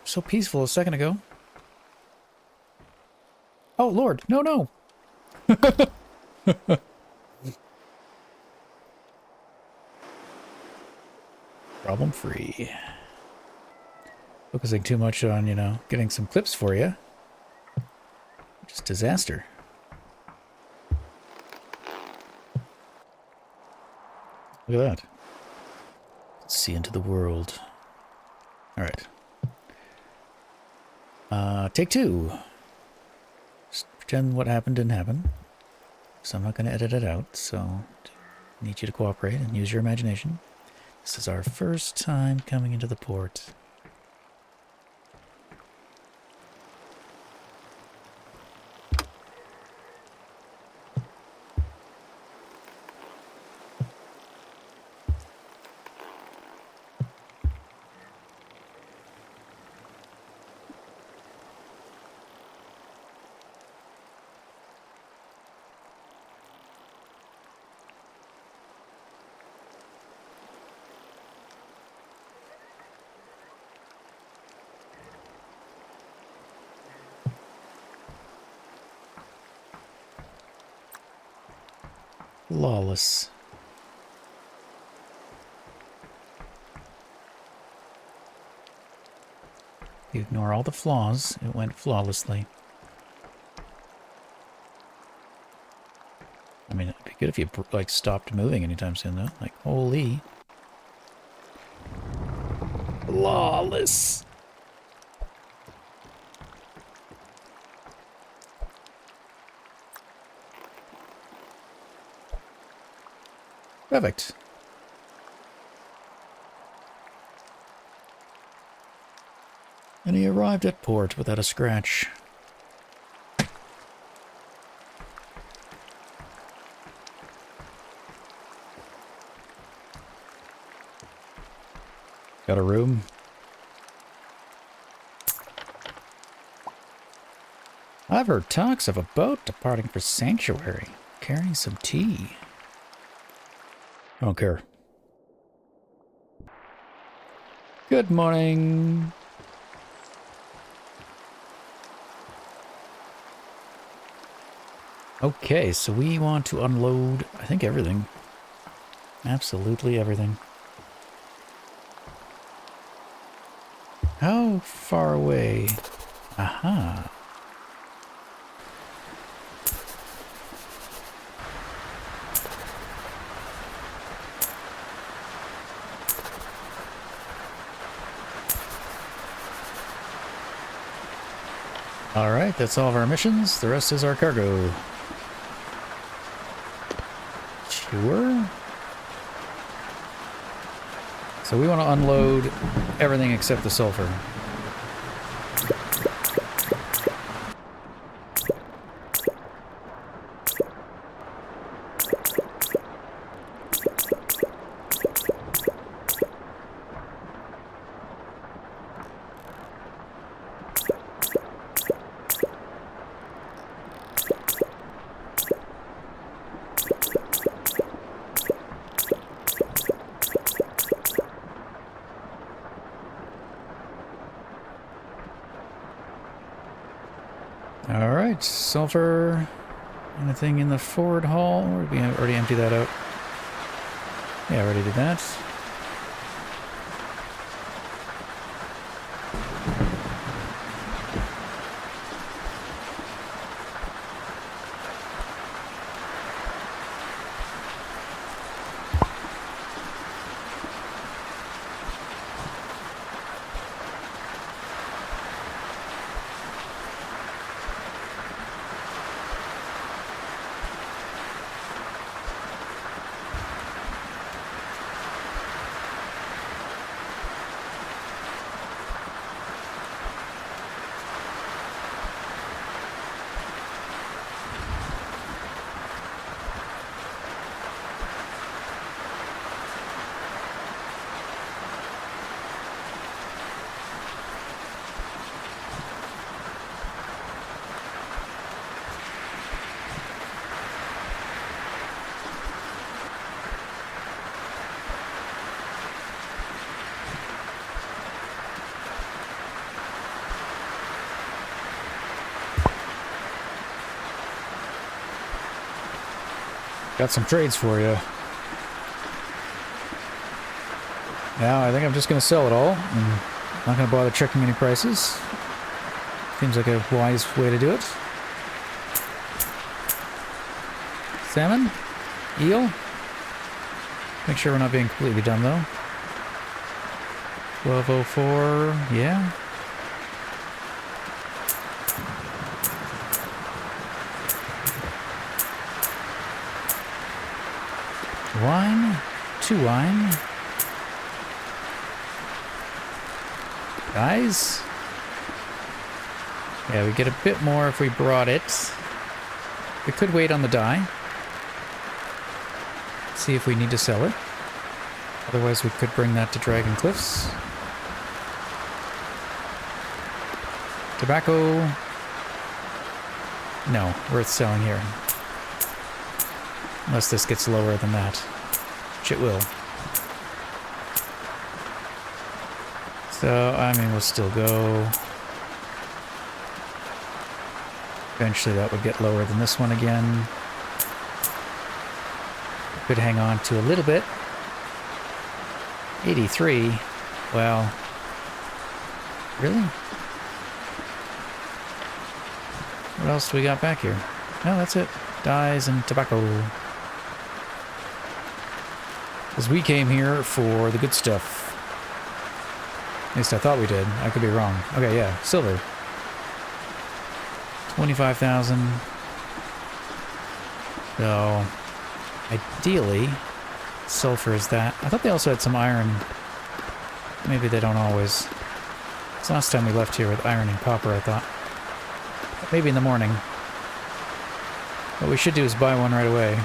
Speaker 1: So peaceful a second ago. Oh, Lord. No, no. Problem free. Focusing too much on, you know, getting some clips for you. Just disaster. Look at that. Let's see into the world. Alright. Take two. Just pretend what happened didn't happen. So I'm not going to edit it out, so I need you to cooperate and use your imagination. This is our first time coming into the port. Flawless. You ignore all the flaws, it went flawlessly. I mean, it'd be good if you, like, stopped moving anytime soon, though. Like, holy. Flawless. Perfect. And he arrived at port without a scratch. Got a room? I've heard talks of a boat departing for Sanctuary, carrying some tea. I don't care. Good morning. Okay, so we want to unload, I think, everything. Absolutely everything. How far away? Aha. Alright, that's all of our missions. The rest is our cargo. Sure. So we want to unload everything except the sulfur. Alright, sulfur. Anything in the forward hall? Or did we already empty that out? Yeah, I already did that. Got some trades for you. Now I think I'm just going to sell it all. I'm not going to bother checking any prices. Seems like a wise way to do it. Salmon? Eel? Make sure we're not being completely dumb though. 1204, yeah. Wine? 2 wine. Guys? Yeah, we get a bit more if we brought it. We could wait on the dye. See if we need to sell it. Otherwise we could bring that to Dragon Cliffs. Tobacco. No, worth selling here. Unless this gets lower than that. Which it will. So, I mean, we'll still go. Eventually that would get lower than this one again. Could hang on to a little bit. 83. Well, really? What else do we got back here? No, that's it. Dyes and tobacco. Because we came here for the good stuff. At least I thought we did. I could be wrong. Okay, yeah. Silver. 25,000. So, ideally, sulfur is that. I thought they also had some iron. Maybe they don't always. It's last time we left here with iron and copper, I thought. Maybe in the morning. What we should do is buy one right away.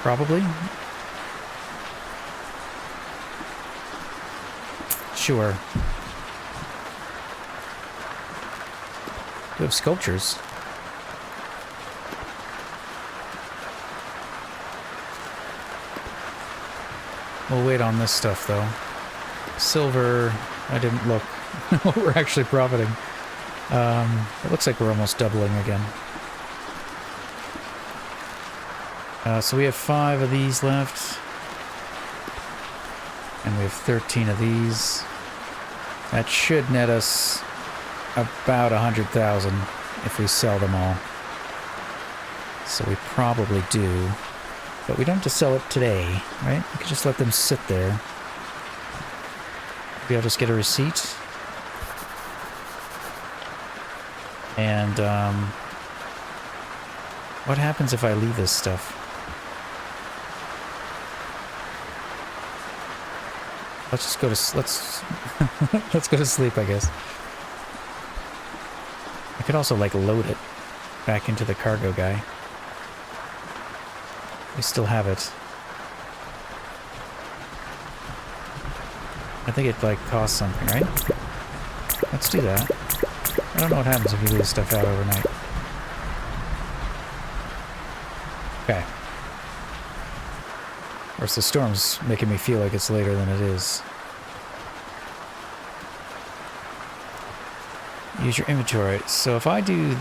Speaker 1: Probably. Sure. We have sculptures. We'll wait on this stuff, though. Silver, I didn't look what we're actually profiting. It looks like we're almost doubling again. So we have 5 of these left. And we have 13 of these. That should net us about 100,000 if we sell them all. So we probably do. But we don't have to sell it today, right? We could just let them sit there. Maybe I'll just get a receipt. And, what happens if I leave this stuff? Let's just go to, let's go to sleep, I guess. I could also, like, load it back into the cargo guy. We still have it. I think it, like, costs something, right? Let's do that. I don't know what happens if you leave stuff out overnight. Okay. Of course, the storm's making me feel like it's later than it is. Use your inventory. So if I do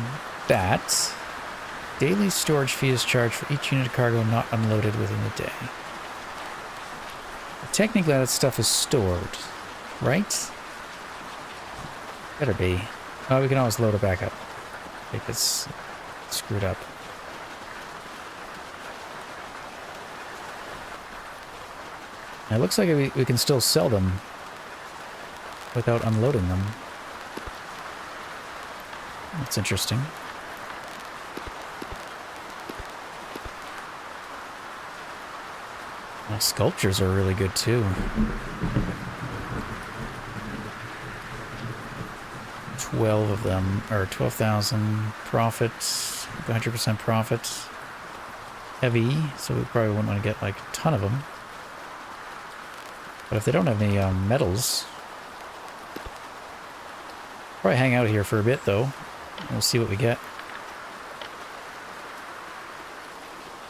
Speaker 1: that, daily storage fee is charged for each unit of cargo not unloaded within the day. Technically, that stuff is stored, right? Better be. Oh, we can always load it back up. I think it's screwed up. It looks like we can still sell them without unloading them. That's interesting. Well, sculptures are really good too. 12 of them, or 12,000 profits, 100% profits. Heavy, so we probably wouldn't want to get like a ton of them. But if they don't have any metals, probably hang out here for a bit though. We'll see what we get.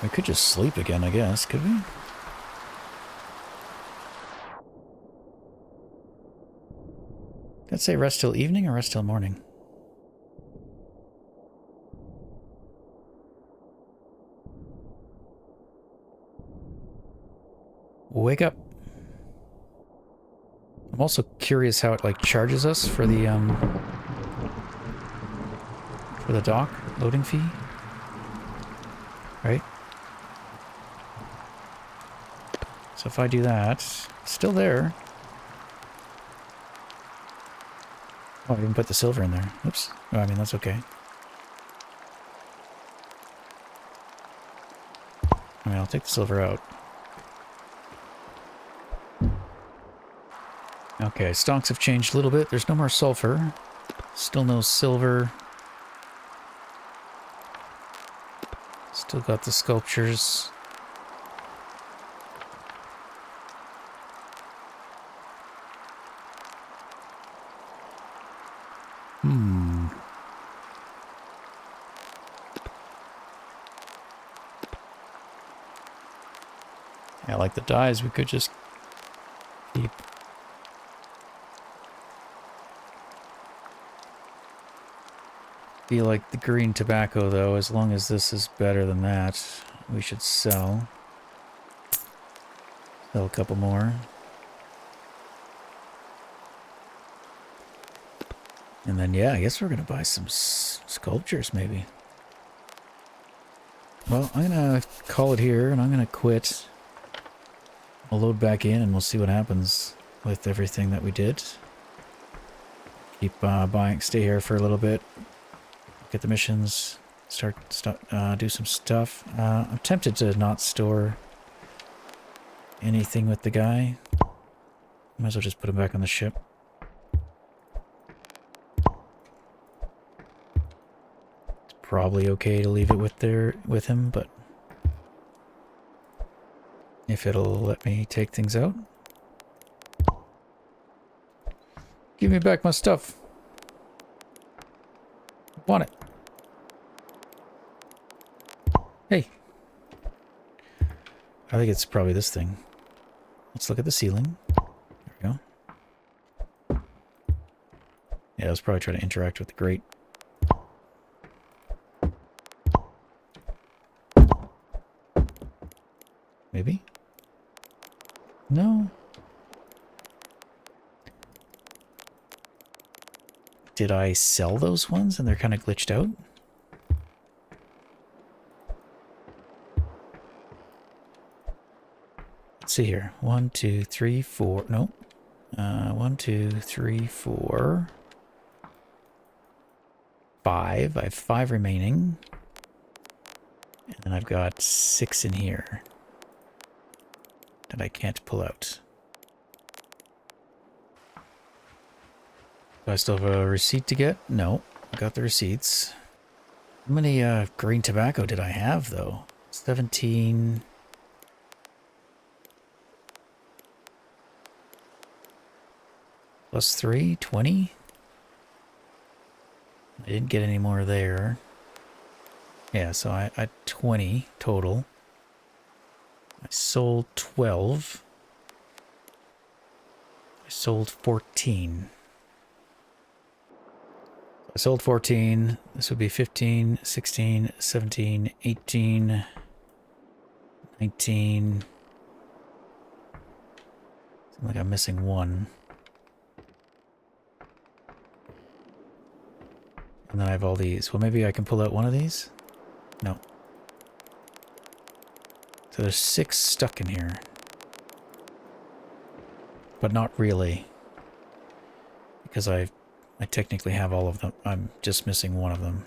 Speaker 1: We could just sleep again, I guess, could we? Let's say rest till evening or rest till morning. Wake up. I'm also curious how it like charges us for the dock loading fee. Right? So if I do that, it's still there. Oh, I didn't put the silver in there. Oops. Oh, I mean, that's okay. I mean, I'll take the silver out. Okay, stocks have changed a little bit. There's no more sulfur. Still no silver. Still got the sculptures. Yeah, like the dyes, we could just keep. Feel like the green tobacco, though, as long as this is better than that, we should sell. Sell a couple more. And then, yeah, I guess we're going to buy some sculptures, maybe. Well, I'm going to call it here, and I'm going to quit. I'll load back in, and we'll see what happens with everything that we did. Keep buying, stay here for a little bit. Get the missions, do some stuff. I'm tempted to not store anything with the guy. Might as well just put him back on the ship. It's probably okay to leave it with him, but if it'll let me take things out. Give me back my stuff. I want it. Hey. I think it's probably this thing. Let's look at the ceiling. There we go. Yeah, I was probably trying to interact with the grate. Maybe? No. Did I sell those ones and they're kind of glitched out? Let's see here. 1, 2, 3, 4. Nope. 1, 2, 3, 4. 5. I have 5 remaining. And then I've got 6 in here that I can't pull out. Do I still have a receipt to get? No. I got the receipts. How many green tobacco did I have, though? 17... plus 3? 20? I didn't get any more there. Yeah, so I had 20 total. I sold 12. I sold 14. I sold 14. This would be 15, 16, 17, 18, 19. Seems like I'm missing one. And then I have all these. Well, maybe I can pull out one of these? No. So there's 6 stuck in here. But not really. Because I technically have all of them. I'm just missing one of them.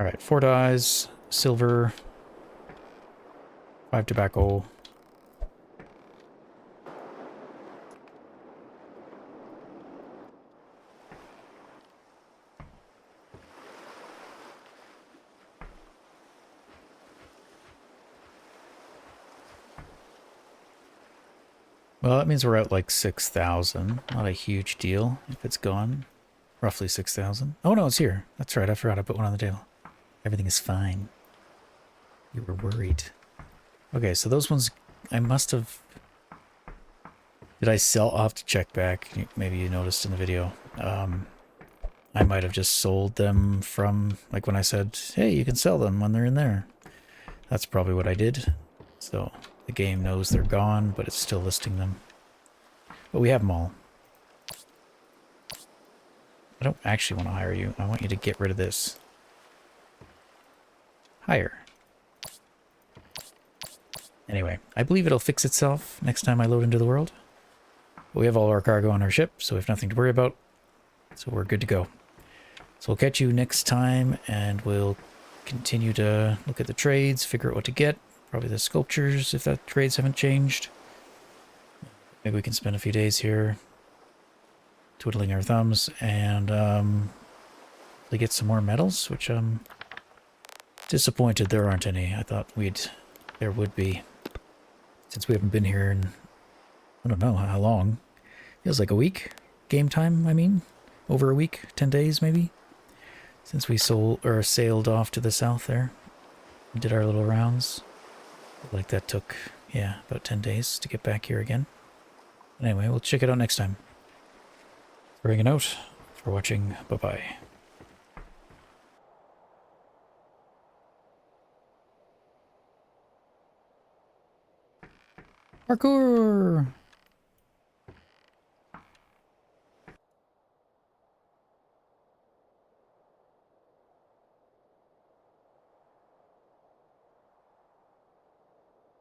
Speaker 1: Alright, 4 dyes, silver, 5 tobacco. Well, that means we're at like 6,000. Not a huge deal if it's gone. Roughly 6,000. Oh no, it's here. That's right, I forgot I put one on the table. Everything is fine. You were worried. Okay, so those ones I must have... Did I sell? I'll have to check back. Maybe you noticed in the video. I might have just sold them from, like when I said, hey, you can sell them when they're in there. That's probably what I did. So the game knows they're gone, but it's still listing them. But we have them all. I don't actually want to hire you. I want you to get rid of this. Hire. Anyway, I believe it'll fix itself next time I load into the world. But we have all our cargo on our ship, so we have nothing to worry about. So we're good to go. So we'll catch you next time, and we'll continue to look at the trades, figure out what to get. Probably the sculptures, if that trades haven't changed. Maybe we can spend a few days here twiddling our thumbs and get some more medals, which I'm disappointed there aren't any. I thought there would be, since we haven't been here in, I don't know how long. Feels like a week. Game time, I mean. Over a week, 10 days maybe. Since we sailed off to the south there. And did our little rounds. Like that took, yeah, about 10 days to get back here again. But anyway, we'll check it out next time. Ringing out. For watching. Bye-bye. Parkour!